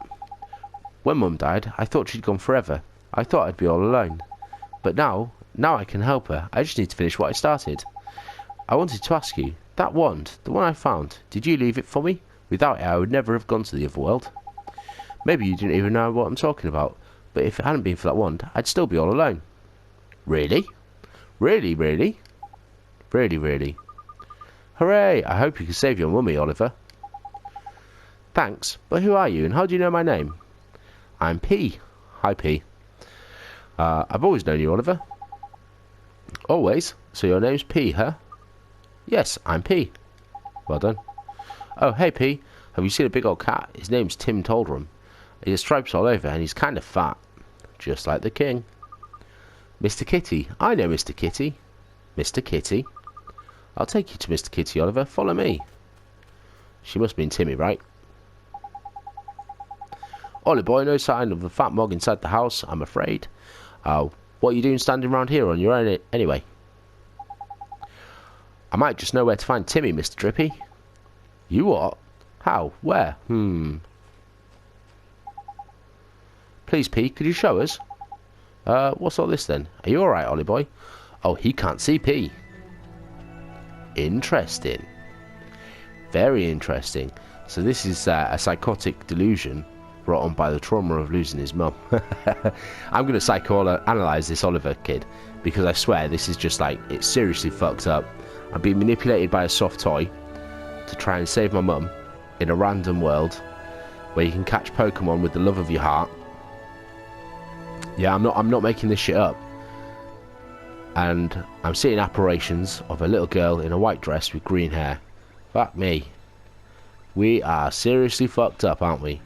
When Mum died, I thought she'd gone forever. I thought I'd be all alone. But now I can help her. I just need to finish what I started. I wanted to ask you, that wand, the one I found, did you leave it for me? Without it, I would never have gone to the other world. Maybe you didn't even know what I'm talking about, but if it hadn't been for that wand, I'd still be all alone. Really? Really, really? Really, really? Hooray! I hope you can save your mummy, Oliver. Thanks, but who are you, and how do you know my name? I'm P. Hi, P. I've always known you, Oliver. Always? So your name's P, huh? Yes, I'm P. Well done. Oh, hey, P. Have you seen a big old cat? His name's Tim Toldrum. He has stripes all over, and he's kind of fat. Just like the king. Mr. Kitty. I know Mr. Kitty. Mr. Kitty. I'll take you to Mr. Kitty, Oliver. Follow me. She must mean Timmy, right? Ollie boy, no sign of the fat mug inside the house, I'm afraid. Oh, what are you doing standing around here on your own anyway? I might just know where to find Timmy, Mr. Drippy. You what? How? Where? Please, P, could you show us? What's all this then? Are you alright, Ollie boy? Oh, he can't see P. Interesting. Very interesting. So this is a psychotic delusion brought on by the trauma of losing his mum. I'm going to psychoanalyze this Oliver kid, because I swear this is just like, it's seriously fucked up. I'm being manipulated by a soft toy to try and save my mum in a random world where you can catch Pokemon with the love of your heart. Yeah, I'm not making this shit up. And I'm seeing apparitions of a little girl in a white dress with green hair. Fuck me. We are seriously fucked up, aren't we?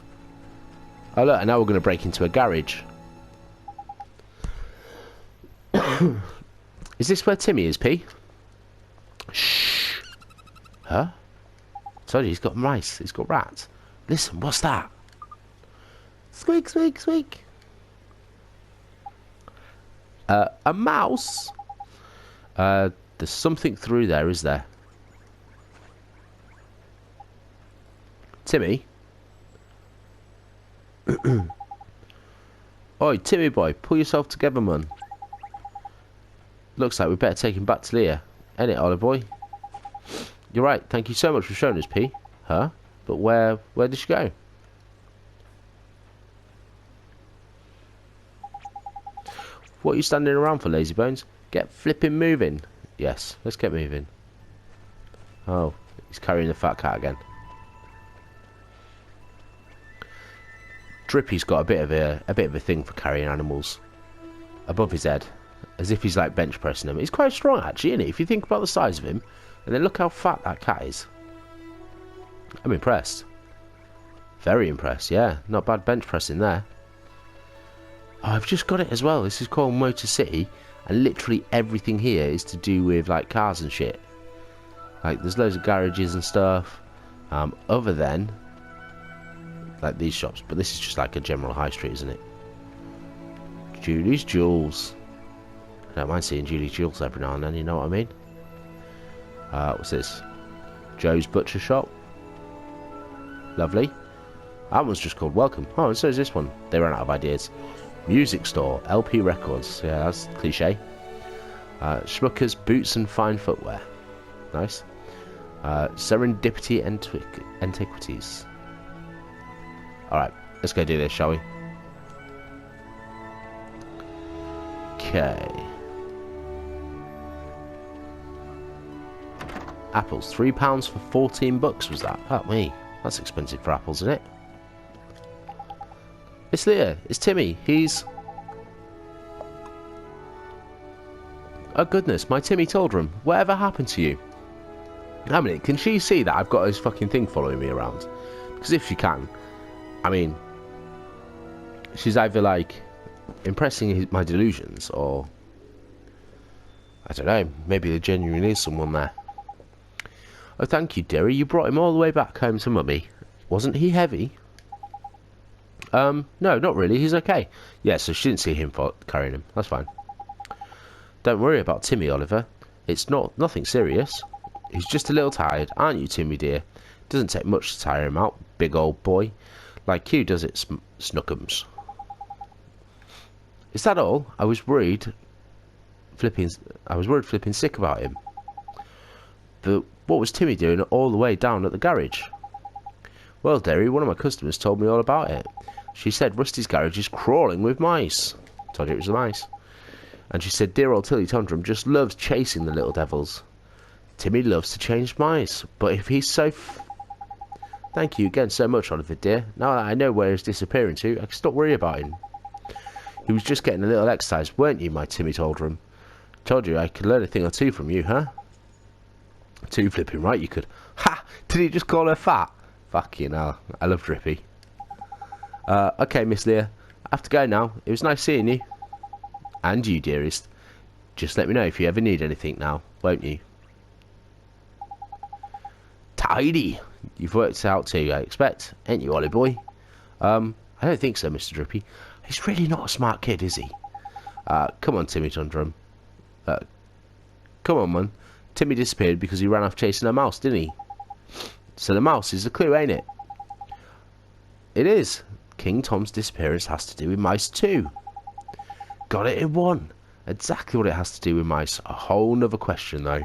Oh look, and now we're going to break into a garage. Is this where Timmy is, P? Shh. Huh? Told you, he's got mice. He's got rats. Listen, what's that? Squeak, squeak, squeak. A mouse? There's something through there, is there? Timmy? Oi, Timmy boy, pull yourself together, man. Looks like we better take him back to Leah. Ain't it, Olive boy? You're right, thank you so much for showing us, P. Huh? But where did she go? What are you standing around for, lazy bones? Get flipping moving. Yes, let's get moving. Oh, he's carrying the fat cat again. Drippy's got a bit of a thing for carrying animals above his head, as if he's like bench pressing them. He's quite strong actually, isn't he? If you think about the size of him, and then look how fat that cat is. I'm impressed. Very impressed. Yeah, not bad bench pressing there. Oh, I've just got it as well. This is called Motor City, and literally everything here is to do with like cars and shit. Like there's loads of garages and stuff. Other than like these shops, but this is just like a general high street, isn't it? Julie's Jewels. I don't mind seeing Julie's Jewels every now and then, you know what I mean? What's this? Joe's Butcher Shop. Lovely. That one's just called Welcome. Oh, and so is this one. They ran out of ideas. Music Store. LP Records. Yeah, that's cliche. Schmucker's Boots and Fine Footwear. Nice. Serendipity Antiquities. Alright, let's go do this, shall we? Okay. Apples, £3 for 14 bucks was that? Oh, me. That's expensive for apples, isn't it? It's Leah. It's Timmy. He's... Oh, goodness. My Timmy Toldrum. Whatever happened to you? I mean, can she see that I've got this fucking thing following me around? Because if she can... I mean, she's either like impressing my delusions, or I don't know, maybe there genuinely is someone there. Oh, thank you, dearie. You brought him all the way back home to Mummy. Wasn't he heavy? No, not really. He's okay. Yeah, so she didn't see him carrying him. That's fine. Don't worry about Timmy, Oliver. It's nothing serious. He's just a little tired, aren't you, Timmy dear? Doesn't take much to tire him out, big old boy. Like you, does it, Snookums? Is that all? I was worried flipping sick about him. But what was Timmy doing all the way down at the garage? Well, dearie, one of my customers told me all about it. She said Rusty's garage is crawling with mice. Told you it was the mice. And she said dear old Tilly Tundrum just loves chasing the little devils. Timmy loves to change mice, but if he's so... Thank you again so much, Oliver dear. Now that I know where he's disappearing to, I can stop worrying about him. He was just getting a little exercise, weren't you, my Timmy Toldrum? Told you I could learn a thing or two from you, huh? Too flipping right you could. Ha! Did he just call her fat? Fucking hell. I love Drippy. Okay, Miss Leah. I have to go now. It was nice seeing you. And you, dearest. Just let me know if you ever need anything now, won't you? Tidy! You've worked it out too, I expect. Ain't you, Ollie boy? I don't think so, Mr. Drippy. He's really not a smart kid, is he? Come on, Timmy Tundrum. Come on, man. Timmy disappeared because he ran off chasing a mouse, didn't he? So the mouse is the clue, ain't it? It is. King Tom's disappearance has to do with mice too. Got it in one. Exactly what it has to do with mice. A whole nother question, though.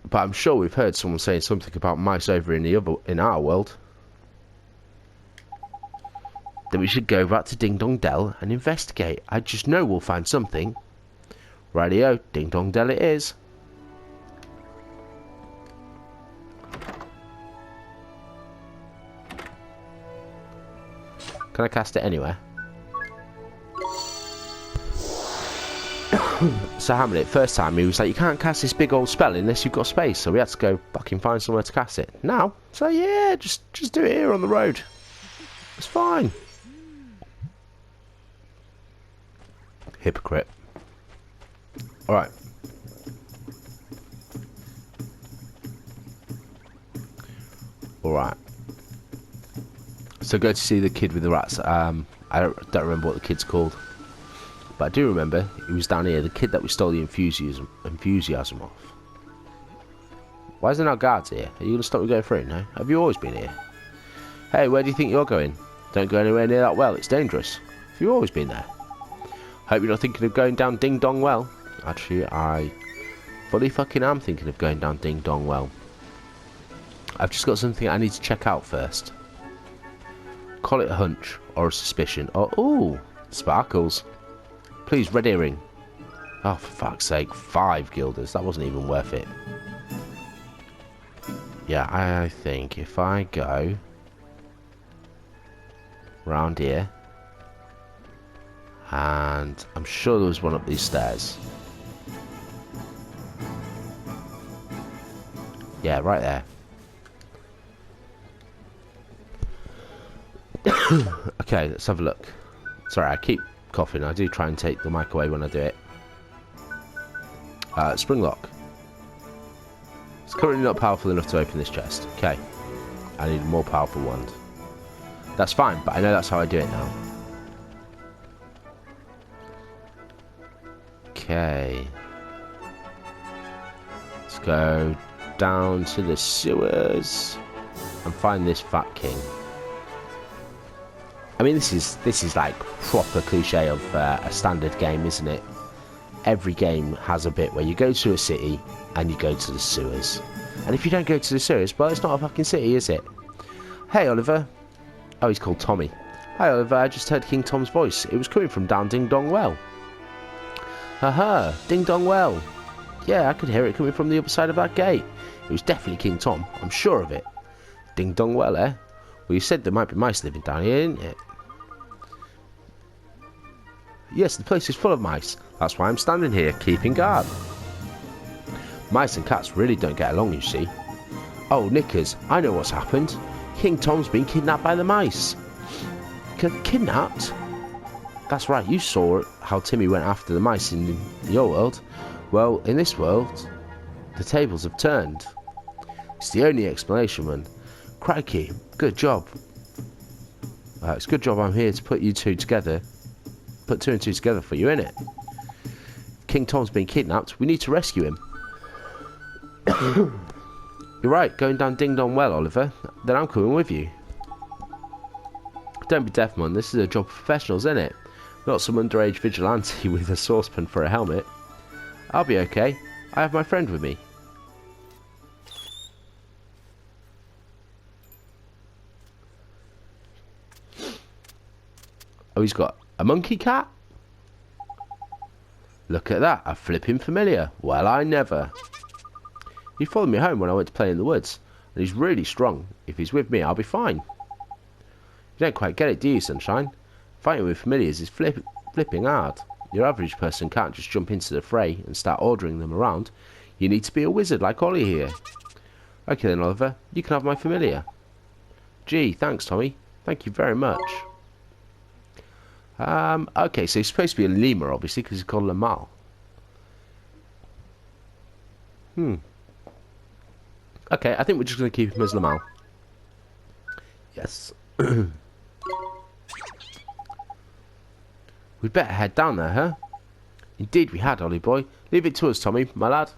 But I'm sure we've heard someone saying something about mice over in our world. Then we should go back to Ding Dong Dell and investigate. I just know we'll find something. Rightio, Ding Dong Dell it is. Can I cast it anywhere? So Hamlet, first time he was like, you can't cast this big old spell unless you've got space, so we had to go fucking find somewhere to cast it. Now, so yeah, just do it here on the road. It's fine. Hypocrite. Alright. Alright. So go to see the kid with the rats. I don't remember what the kid's called. But I do remember he was down here, the kid that we stole the enthusiasm off. Why is there no guards here? Are you going to stop me going through? No? Have you always been here? Hey, where do you think you're going? Don't go anywhere near that well, it's dangerous. Have you always been there? Hope you're not thinking of going down Ding Dong Well. Actually, I fully fucking am thinking of going down Ding Dong Well. I've just got something I need to check out first. Call it a hunch, or a suspicion, or... Ooh! Sparkles. Please, red earring. Oh, for fuck's sake, 5 guilders. That wasn't even worth it. Yeah, I think if I go... round here... and I'm sure there was one up these stairs. Yeah, right there. Okay, let's have a look. Sorry, I keep coughing. I do try and take the mic away when I do it. Spring lock. It's currently not powerful enough to open this chest. Okay. I need a more powerful wand. That's fine, but I know that's how I do it now. Okay. Let's go down to the sewers and find this fat king. I mean, this is like proper cliche of a standard game, isn't it? Every game has a bit where you go to a city and you go to the sewers. And if you don't go to the sewers, well, it's not a fucking city, is it? Hey, Oliver. Oh, he's called Tommy. Hi, Oliver. I just heard King Tom's voice. It was coming from down Ding Dong Well. Haha, Ding Dong Well. Yeah, I could hear it coming from the other side of that gate. It was definitely King Tom. I'm sure of it. Ding Dong Well, eh? Well, you said there might be mice living down here, didn't it? Yes, the place is full of mice. That's why I'm standing here, keeping guard. Mice and cats really don't get along, you see. Oh, Knickers, I know what's happened. King Tom's been kidnapped by the mice. Kidnapped? That's right, you saw how Timmy went after the mice in your world. Well, in this world, the tables have turned. It's the only explanation, man. Crikey, good job. It's a good job I'm here to put you two together. Put 2 and 2 together for you, innit? King Tom's been kidnapped. We need to rescue him. You're right, going down Ding Dong Well, Oliver. Then I'm coming with you. Don't be deaf, man. This is a job of professionals, isn't it? Not some underage vigilante with a saucepan for a helmet. I'll be okay. I have my friend with me. Oh, he's got a monkey cat? Look at that, a flipping familiar. Well, I never. He followed me home when I went to play in the woods, and he's really strong. If he's with me, I'll be fine. You don't quite get it, do you, Sunshine? Fighting with familiars is flipping hard. Your average person can't just jump into the fray and start ordering them around. You need to be a wizard like Ollie here. Okay then, Oliver, you can have my familiar. Gee, thanks, Tommy. Thank you very much. Okay, so he's supposed to be a lemur, obviously, because he's called Lamal. Okay, I think we're just going to keep him as Lamal. Yes. We'd better head down there, huh? Indeed we had, Ollie boy. Leave it to us, Tommy, my lad.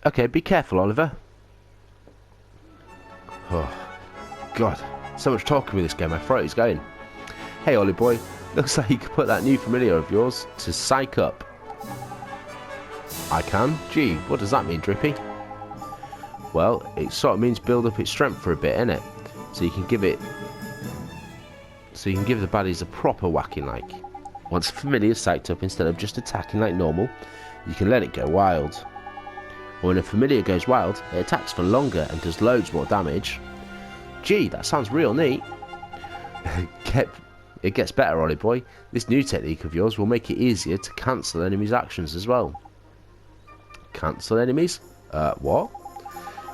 Okay, be careful, Oliver. Oh, God. So much talking with this game, my throat is going. Hey, Ollie boy. Looks like you could put that new familiar of yours to psych up. I can? Gee, what does that mean, Drippy? Well, it sort of means build up its strength for a bit, innit? So you can give the baddies a proper whacking like. Once a familiar is psyched up, instead of just attacking like normal, you can let it go wild. When a familiar goes wild, it attacks for longer and does loads more damage. Gee, that sounds real neat. It gets better, Ollie boy. This new technique of yours will make it easier to cancel enemies' actions as well. Cancel enemies? What?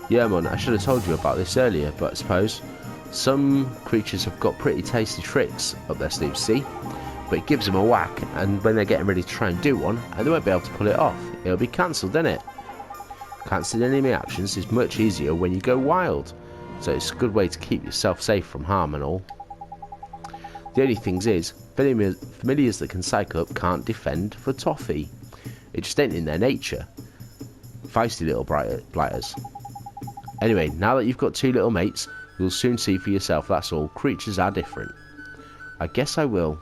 Yeah, man, I should have told you about this earlier, but I suppose some creatures have got pretty tasty tricks up their sleeves, see? But it gives them a whack, and when they're getting ready to try and do one, and they won't be able to pull it off. It'll be cancelled, innit? Cancelling enemy actions is much easier when you go wild, so it's a good way to keep yourself safe from harm and all. The only things is, familiars that can psych up can't defend for toffee. It just ain't in their nature. Feisty little blighters. Anyway, now that you've got 2 little mates, you'll soon see for yourself, that's all. Creatures are different. I guess I will.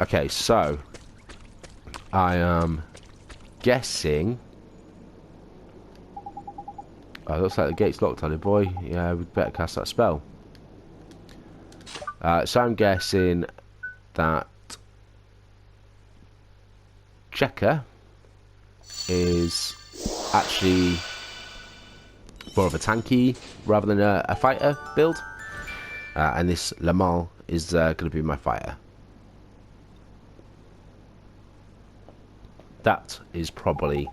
Okay, so I am guessing. Oh, it looks like the gate's locked on it, boy. Yeah, we'd better cast that spell. So I'm guessing that Checker is actually more of a tanky rather than a fighter build. And this Lamal is going to be my fighter. That is probably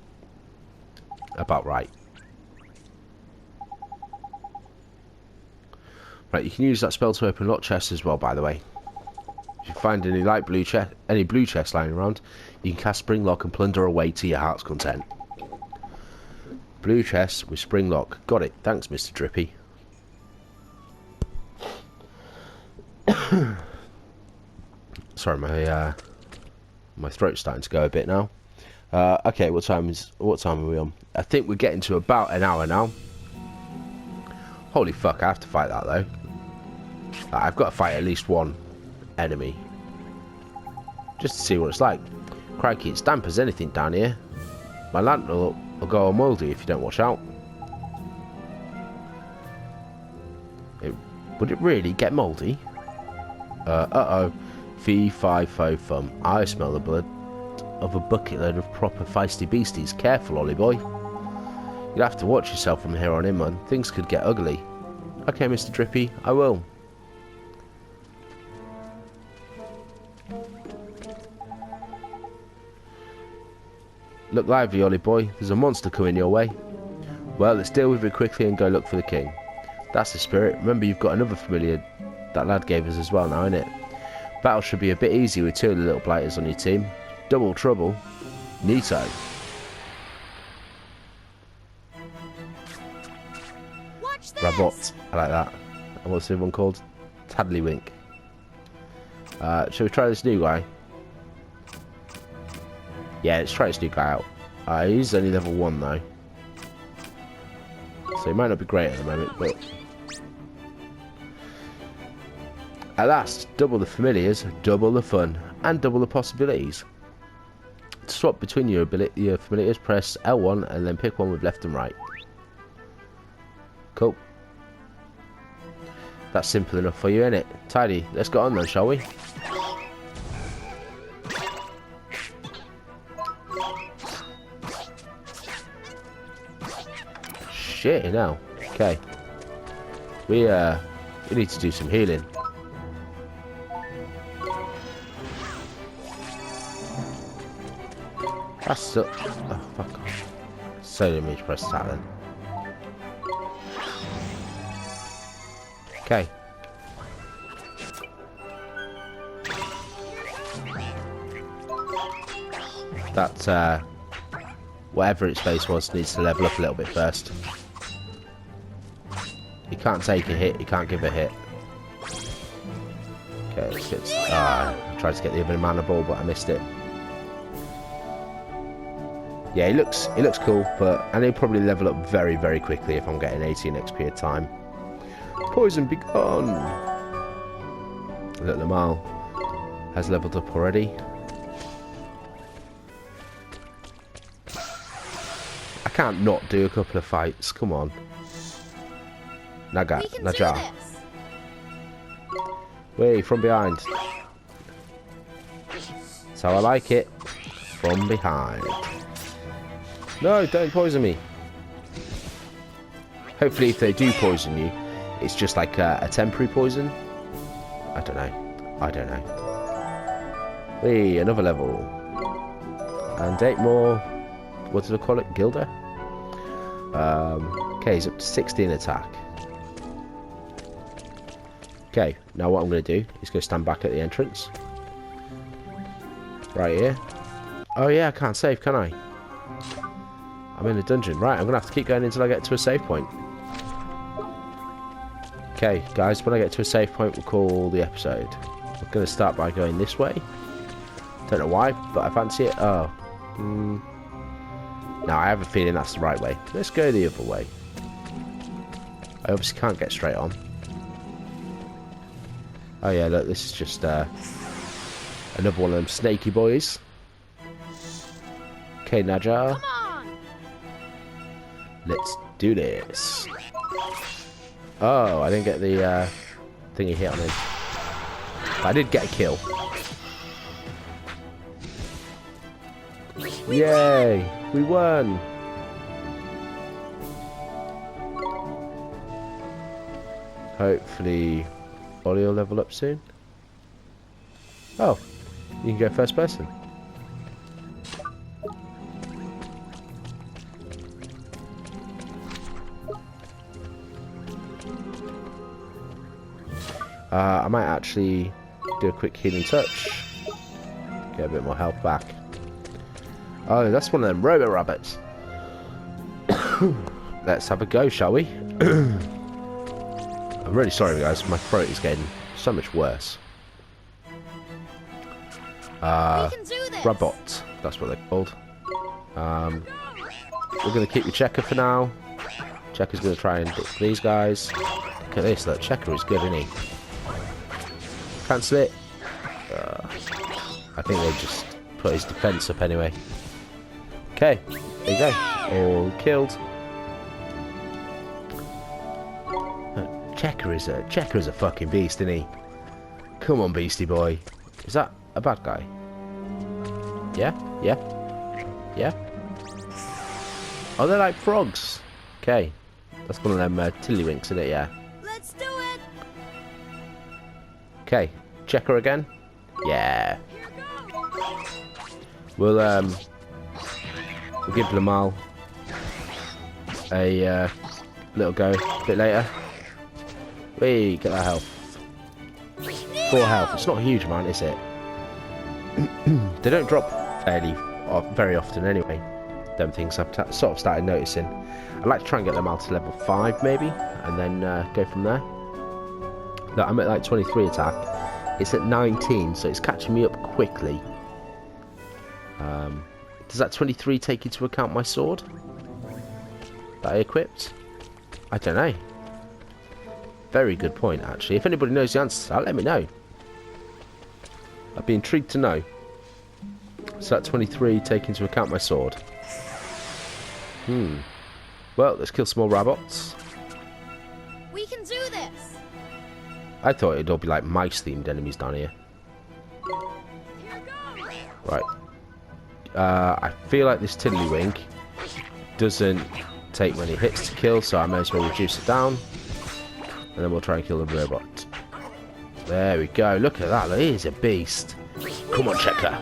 about right. Right, you can use that spell to open locked chests as well, by the way. If you find any blue chests lying around, you can cast Spring Lock and plunder away to your heart's content. Blue chests with Spring Lock. Got it. Thanks, Mr. Drippy. Sorry, my throat's starting to go a bit now. Okay, what time are we on? I think we're getting to about an hour now. Holy fuck, I have to fight that though. I've got to fight at least one enemy. Just to see what it's like. Crikey, it's damp as anything down here. My lantern will go all mouldy if you don't watch out. Would it really get mouldy? Uh-oh. Fee, fi, fo, fum. I smell the blood of a bucket load of proper feisty beasties. Careful, Ollie boy. You'll have to watch yourself from here on in, man. Things could get ugly. Okay, Mr. Drippy, I will. Look lively, Ollie boy. There's a monster coming your way. Well, let's deal with it quickly and go look for the king. That's the spirit. Remember, you've got another familiar that lad gave us as well now, innit? Battle should be a bit easier with 2 of the little blighters on your team. Double trouble. Neato. Rabot. I like that. And what's the other one called? Taddlywink. Shall we try this new guy? Yeah, let's try this new guy out. He's only level 1 though. So he might not be great at the moment, but... At last, double the familiars, double the fun, and double the possibilities. To swap between your familiars, press L1 and then pick one with left and right. Cool. That's simple enough for you, isn't it? Tidy. Let's get on then, shall we? Shit, now. Okay. We need to do some healing. That's so... Oh, fuck off. So didn't mean to press that then. Okay. That, whatever its base was, needs to level up a little bit first. He can't take a hit, he can't give a hit. Okay, let's get... I tried to get the other mana ball, but I missed it. Yeah, he looks cool, but and he'll probably level up very, very quickly if I'm getting 18 XP at a time. Poison be gone! Look, Lamal has leveled up already. I can't not do a couple of fights, come on. Naja. Wait, from behind. That's how I like it. From behind. No, don't poison me. Hopefully if they do poison you, it's just like a temporary poison. I don't know. Hey, another level. And 8 more. What did I call it? Gilder? Okay, he's up to 16 attack. Okay, now what I'm going to do is go stand back at the entrance. Right here. Oh yeah, I can't save, can I? I'm in a dungeon. Right, I'm going to have to keep going until I get to a save point. Okay, guys, when I get to a save point, we'll call the episode. I'm going to start by going this way. Don't know why, but I fancy it. Oh. No, I have a feeling that's the right way. Let's go the other way. I obviously can't get straight on. Oh yeah, look, this is just another one of them snaky boys. Okay, Naja. Come on! Let's do this. Oh, I didn't get the thing he hit on him. But I did get a kill. Yay! We won! Hopefully Ollie will level up soon. Oh, you can go first person. I might actually do a quick healing touch. Get a bit more health back. Oh, that's one of them robo rabbits. Let's have a go, shall we? I'm really sorry, guys. My throat is getting so much worse. We can do this. Robot. That's what they're called. We're going to keep the Checker for now. Checker's going to try and hit these guys. Look at this. That Checker is good, isn't he? Cancel it. I think they just put his defense up anyway. Okay, there you go. All killed. Checker is a fucking beast, isn't he? Come on, beastie boy. Is that a bad guy? Yeah, yeah, yeah. Oh, they're like frogs. Okay, that's one of them tiddlywinks, isn't it? Yeah. Let's do it. Okay, Checker again. Yeah. We'll give Lamal a little go a bit later. Wait, get that health. 4 health. It's not a huge amount, is it? They don't drop very often anyway. Them things I've sort of started noticing. I'd like to try and get them out to level 5 maybe, and then go from there. Look, I'm at like 23 attack. It's at 19, so it's catching me up quickly. Does that 23 take into account my sword that I equipped? I don't know. Very good point, actually. If anybody knows the answer to that, let me know. I'd be intrigued to know. So that 23 take into account my sword. Well, let's kill some more rabbits. We can do this. I thought it'd all be like mice-themed enemies down here. Right. I feel like this tiddlywink doesn't take many hits to kill, so I may as well reduce it down. And then we'll try and kill the robot. There we go. Look at that. He is a beast. Come on, Checker.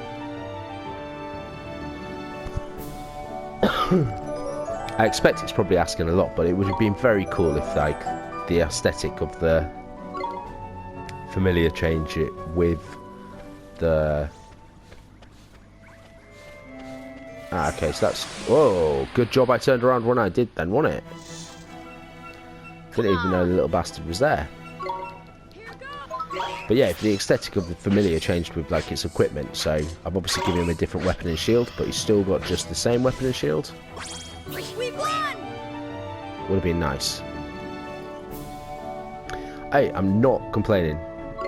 I expect it's probably asking a lot, but it would have been very cool if, like, the aesthetic of the familiar change it with the... okay, so that's... Whoa, good job I turned around when I did then, wasn't it? Didn't even know the little bastard was there. But yeah, if the aesthetic of the familiar changed with, like, its equipment, so I've obviously given him a different weapon and shield, but he's still got just the same weapon and shield. We won! Would have been nice. Hey, I'm not complaining.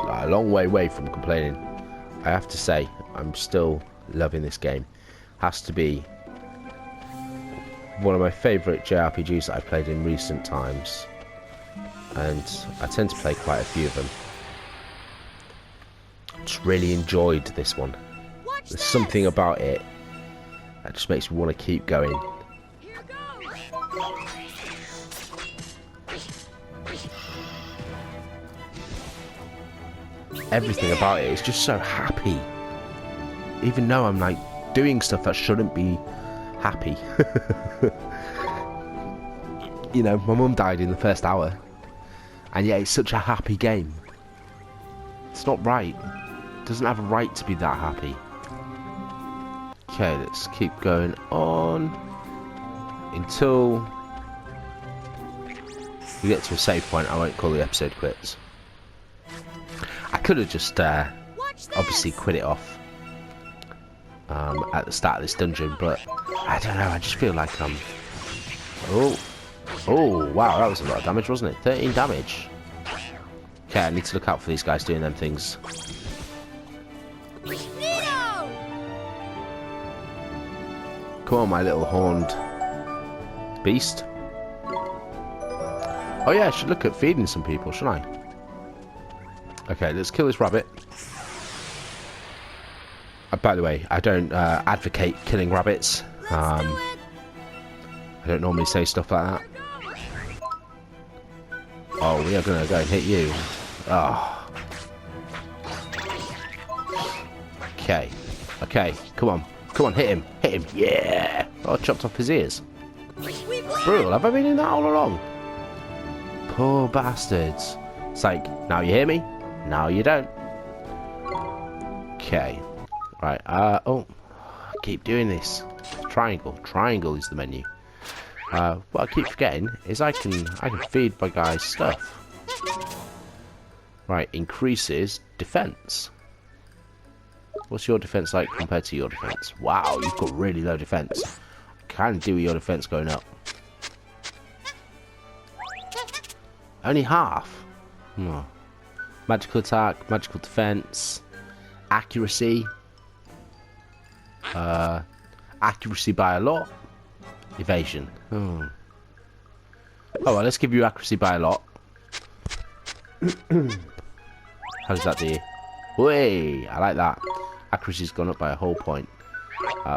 Like, a long way away from complaining. I have to say, I'm still loving this game. Has to be one of my favourite JRPGs that I've played in recent times. And I tend to play quite a few of them. Just really enjoyed this one. There's something about it that just makes me want to keep going. Everything about it is just so happy. Even though I'm like doing stuff that shouldn't be happy. You know, my mum died in the first hour. And yet it's such a happy game. It's not right. It doesn't have a right to be that happy. Okay, let's keep going on until we get to a save point, I won't call the episode quits. I could have just obviously quit it off at the start of this dungeon, but I don't know, I just feel like I'm... Oh, wow, that was a lot of damage, wasn't it? 13 damage. Okay, I need to look out for these guys doing them things. Nino! Come on, my little horned beast. Oh yeah, I should look at feeding some people, shouldn't I? Okay, let's kill this rabbit. By the way, I don't advocate killing rabbits. I don't normally say stuff like that. Oh, we are going to go and hit you. Oh. Okay. Okay, come on. Come on, hit him. Hit him. Yeah! Oh, I chopped off his ears. Brutal, have I been in that all along? Poor bastards. It's like, now you hear me? Now you don't. Okay. Right, oh. Keep doing this. Triangle. Triangle is the menu. What I keep forgetting is I can feed my guys stuff. Right, increases defense. What's your defense like compared to your defense? Wow, you've got really low defense. Can do with your defense going up. Only half. Oh. Magical attack, magical defense, accuracy. Accuracy by a lot. Evasion. Oh, well, let's give you accuracy by a lot. How does that do? Way, I like that. Accuracy's gone up by a whole point.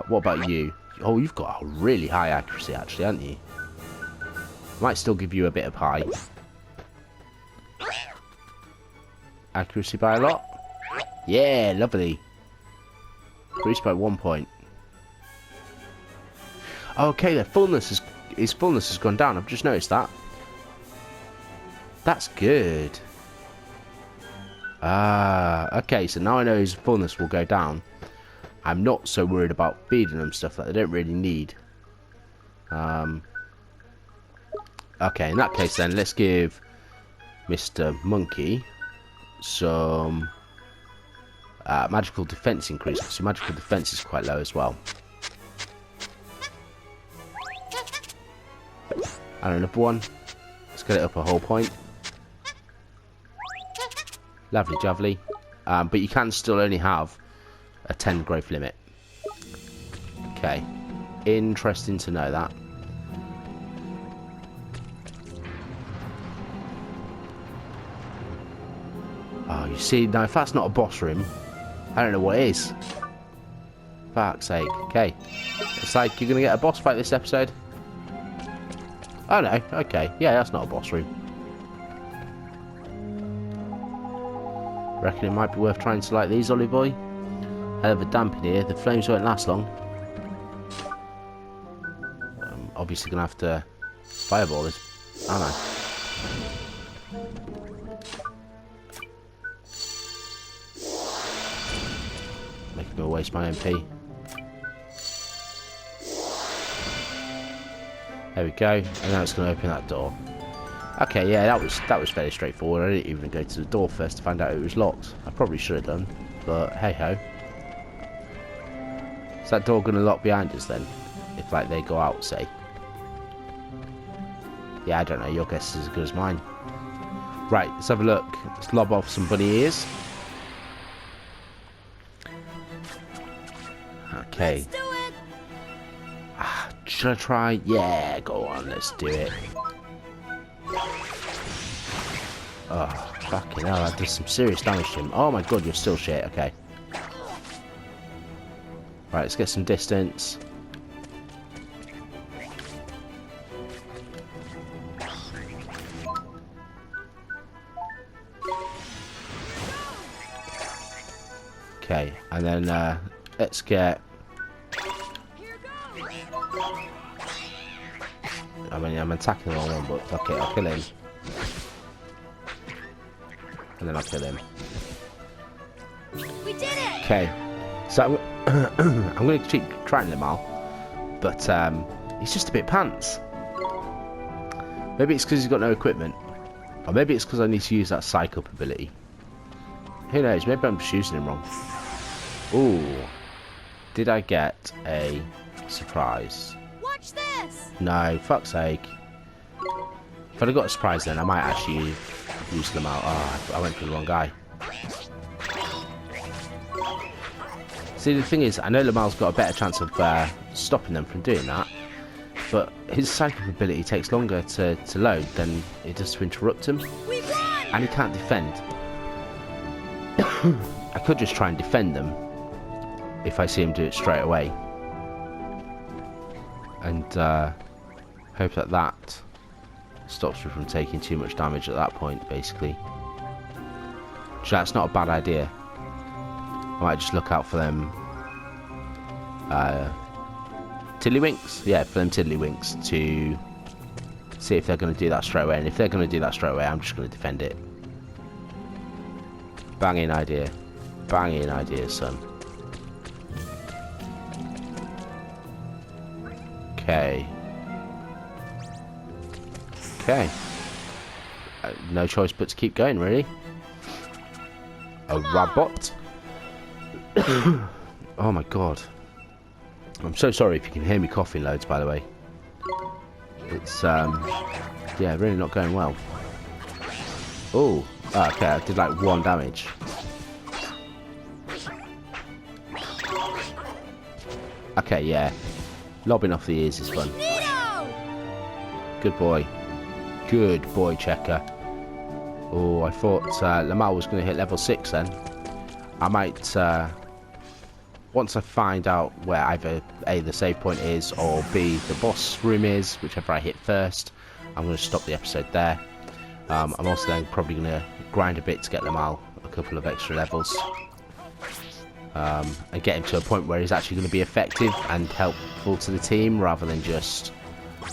What about you? Oh, you've got a really high accuracy, actually, haven't you? Might still give you a bit of high. Accuracy by a lot. Yeah, lovely. Increased by 1 point. Okay, the fullness his fullness has gone down. I've just noticed that. That's good. Okay, so now I know his fullness will go down. I'm not so worried about feeding them stuff that they don't really need. Okay, in that case then, let's give Mr. Monkey some magical defense increase. So magical defense is quite low as well. And another one. Let's get it up a whole point. Lovely jubbly. But you can still only have a 10 growth limit. Okay. Interesting to know that. Oh, you see, now if that's not a boss room, I don't know what is. Fuck's sake. Okay. It's like you're going to get a boss fight this episode. Oh no, okay. Yeah, that's not a boss room. Reckon it might be worth trying to light these, Ollie boy? Hell of a damp in here. The flames won't last long. I'm obviously going to have to fireball this, aren't I? Making me waste my MP. There we go, and now it's going to open that door. Okay, yeah, that was fairly straightforward. I didn't even go to the door first to find out it was locked. I probably should have done, but hey ho. Is that door going to lock behind us then? If like they go out, say. Yeah, I don't know. Your guess is as good as mine. Right, let's have a look. Let's lob off some bunny ears. Okay. Let's do it. Should I try? Yeah, go on, let's do it. Oh, fucking hell, that does some serious damage to him. Oh my god, you're still shit, okay. Right, let's get some distance. Okay, and then let's get... I mean, I'm attacking the wrong one, but fuck it, I'll kill him. And then I'll kill him. We did it. Okay, so I'm going to keep trying them all, but he's just a bit pants. Maybe it's because he's got no equipment. Or maybe it's because I need to use that psych up ability. Who knows? Maybe I'm just using him wrong. Ooh. Did I get a surprise? Watch this! No, fuck's sake. If I'd have got a surprise then, I might actually use them out. Oh, I went for the wrong guy. See, the thing is, I know Lamal's got a better chance of stopping them from doing that, but his psychic ability takes longer to load than it does to interrupt him, We won! and he can't defend. I could just try and defend them if I see him do it straight away, and hope that that stops me from taking too much damage at that point, basically. So that's not a bad idea. I might just look out for them tiddlywinks? Yeah, for them tiddlywinks to see if they're going to do that straight away. And if they're going to do that straight away, I'm just going to defend it. Banging idea. Banging idea, son. Okay. Okay. No choice but to keep going, really. A robot. Oh my god. I'm so sorry if you can hear me coughing loads, by the way. It's, yeah, really not going well. Oh, okay, I did like 1 damage. Okay, yeah. Lobbing off the ears is fun. Good boy. Good boy, Checker. Oh, I thought Lamal was going to hit level 6 then. I might, once I find out where either A, the save point is, or B, the boss room is, whichever I hit first, I'm going to stop the episode there. I'm also then probably going to grind a bit to get Lamal a couple of extra levels. And get him to a point where he's actually going to be effective and helpful to the team, rather than just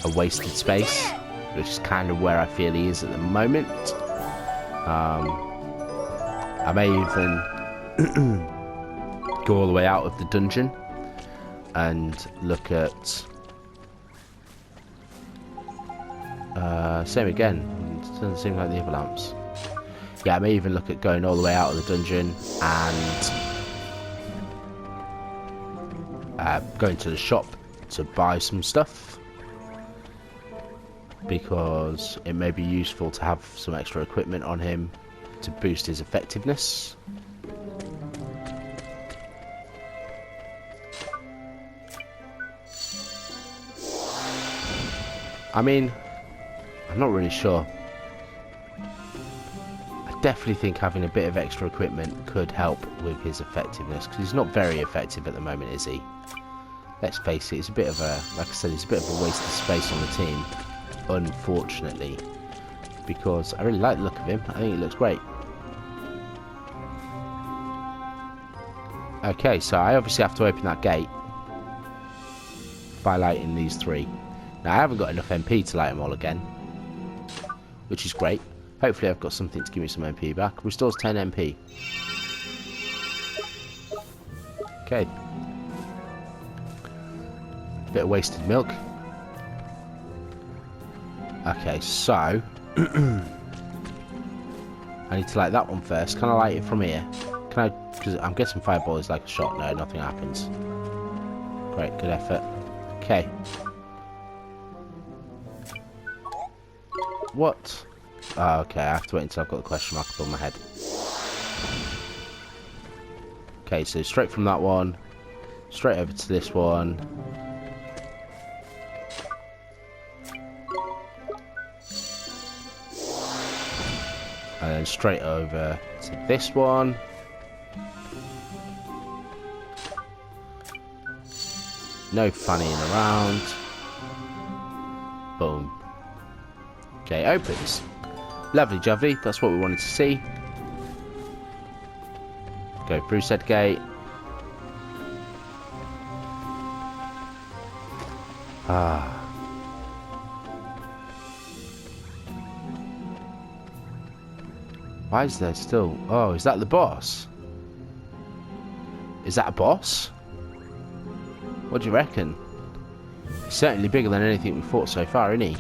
a wasted space, which is kind of where I feel he is at the moment. I may even go all the way out of the dungeon and look at same again. It doesn't seem like the other lamps. Yeah, I may even look at going all the way out of the dungeon and going to the shop to buy some stuff, because it may be useful to have some extra equipment on him to boost his effectiveness. I mean, I'm not really sure. I definitely think having a bit of extra equipment could help with his effectiveness, because he's not very effective at the moment, is he? Let's face it, it's a bit of a, like I said, it's a bit of a waste of space on the team, unfortunately, because I really like the look of him. I think it looks great. Okay, so I obviously have to open that gate by lighting these 3. Now, I haven't got enough MP to light them all again, which is great. Hopefully I've got something to give me some MP back. Restores 10 MP. Okay. Bit of wasted milk. Okay, so I need to light that one first. Can I light it from here? Can I? Because I'm guessing fireball is like a shot. No, nothing happens. Great, good effort. Okay. What? Oh, okay, I have to wait until I've got the question mark above my head. Okay, so straight from that one, straight over to this one. And then straight over to this one. No fannying around. Boom. Okay, opens. Lovely jovey, that's what we wanted to see. Go through said gate. Ah. Why is there still... Oh, is that the boss? Is that a boss? What do you reckon? He's certainly bigger than anything we've fought so far, isn't he?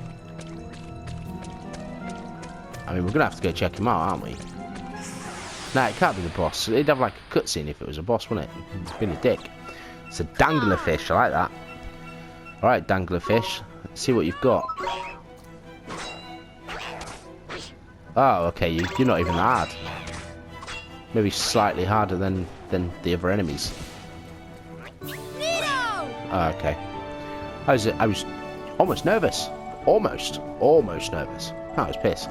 I mean, we're gonna have to go check him out, aren't we? Nah, it can't be the boss. It'd have like a cutscene if it was a boss, wouldn't it? It's been a dick. It's a dangler fish. I like that. All right, dangler fish. Let's see what you've got. Oh, okay. You're not even that hard. Maybe slightly harder than the other enemies. Oh, okay. I was almost nervous. Almost nervous. I was pissed.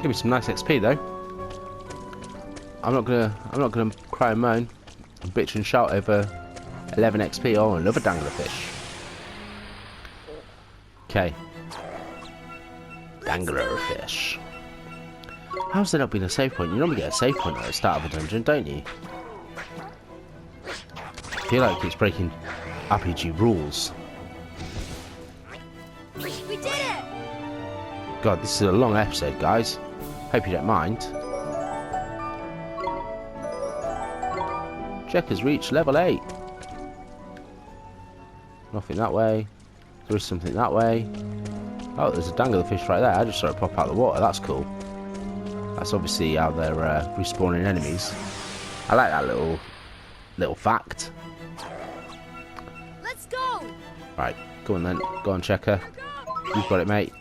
Give me some nice XP though. I'm not gonna cry and moan and bitch and shout over 11 XP. Oh, another dangler fish. Okay. Dangler fish. How's there not been a save point? You normally get a save point at the start of a dungeon, don't you? I feel like it's breaking RPG rules. We did it! God, this is a long episode, guys. Hope you don't mind. Checkers reached level 8. Nothing that way. There is something that way. Oh, there's a danglerfish right there. I just saw it pop out of the water. That's cool. That's obviously how they're respawning enemies. I like that little fact. Let's go! Right, go on then. Go on, Checker. You've got it, mate.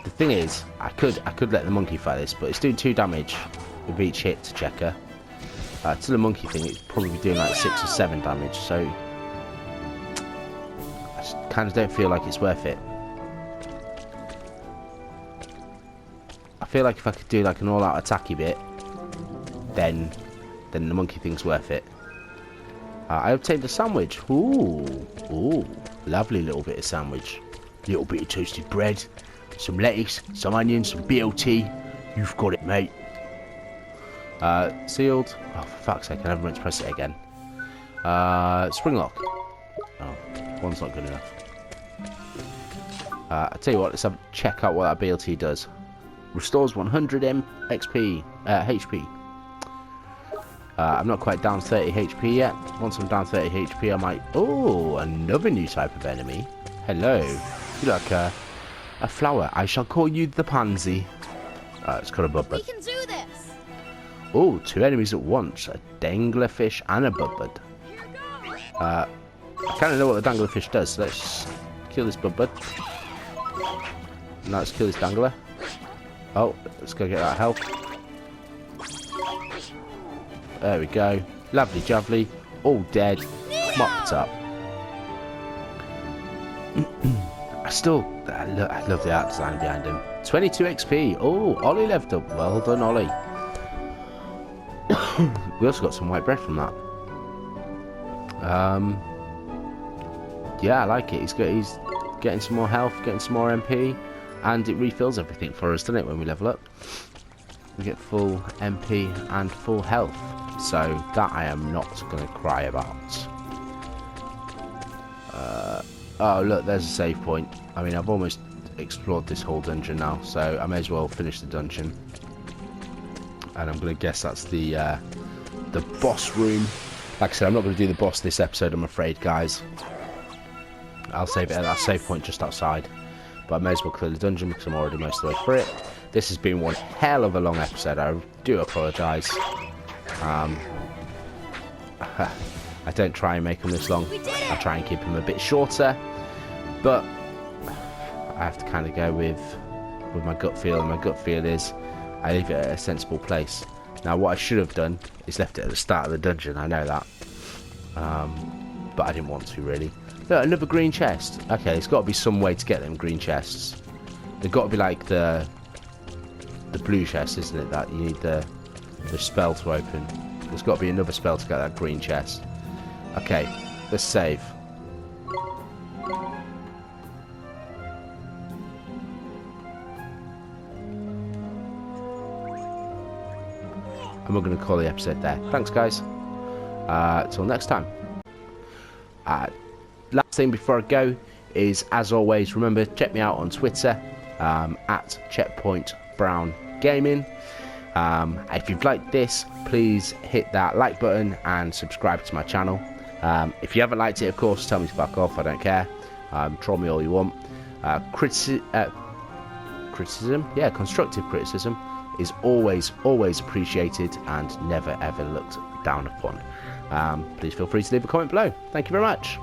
The thing is, I could let the monkey fight this, but it's doing 2 damage with each hit to Checker. To the monkey thing, it's probably doing like 6 or 7 damage, so I just kind of don't feel like it's worth it. I feel like if I could do like an all-out attacky bit, then the monkey thing's worth it. I obtained a sandwich. Ooh, lovely little bit of sandwich. Little bit of toasted bread, some lettuce, some onions, some BLT. You've got it, mate. Sealed. Oh, for fuck's sake, I never meant to press it again. Spring lock. Oh, one's not good enough. I tell you what, let's check out what that BLT does. Restores 100 XP, HP. I'm not quite down 30 HP yet. Once I'm down 30 HP, I might... Oh, another new type of enemy. Hello. You look like a flower. I shall call you the pansy. It's got a We bubbud. can do this! Oh, 2 enemies at once. A danglerfish and a bubbud. I kind of know what the danglerfish does. So let's kill this bubbud. Now let's kill this dangler. Oh, let's go get that health. There we go. Lovely jubbly. All dead. Mopped up. I love the art design behind him. 22 XP. Oh, Ollie leveled up. Well done, Ollie. We also got some white bread from that. Yeah, I like it. He's getting some more health, getting some more MP, and it refills everything for us, doesn't it, when we level up? We get full MP and full health. So that I am not going to cry about. Oh, look, there's a save point. I mean, I've almost explored this whole dungeon now, so I may as well finish the dungeon. And I'm going to guess that's the boss room. Like I said, I'm not going to do the boss this episode, I'm afraid, guys. I'll save it at that save point just outside. But I may as well clear the dungeon because I'm already most of the way through it. This has been one hell of a long episode. I do apologise. I don't try and make them this long. I try and keep them a bit shorter. But I have to kind of go with my gut feel. And my gut feel is I leave it at a sensible place. Now, what I should have done is left it at the start of the dungeon. I know that. But I didn't want to, really. Look, another green chest. Okay, there's got to be some way to get them green chests. They've got to be like the blue chest, isn't it? That you need the spell to open. There's got to be another spell to get that green chest. Okay, let's save. And we're going to call the episode there. Thanks, guys. Till next time. Last thing before I go is, as always, remember, check me out on Twitter at CheckpointBrownGaming. If you've liked this, please hit that like button and subscribe to my channel. If you haven't liked it, of course, tell me to back off. I don't care. Troll me all you want. Criticism, yeah, constructive criticism is always appreciated and never ever looked down upon. Please feel free to leave a comment below. Thank you very much.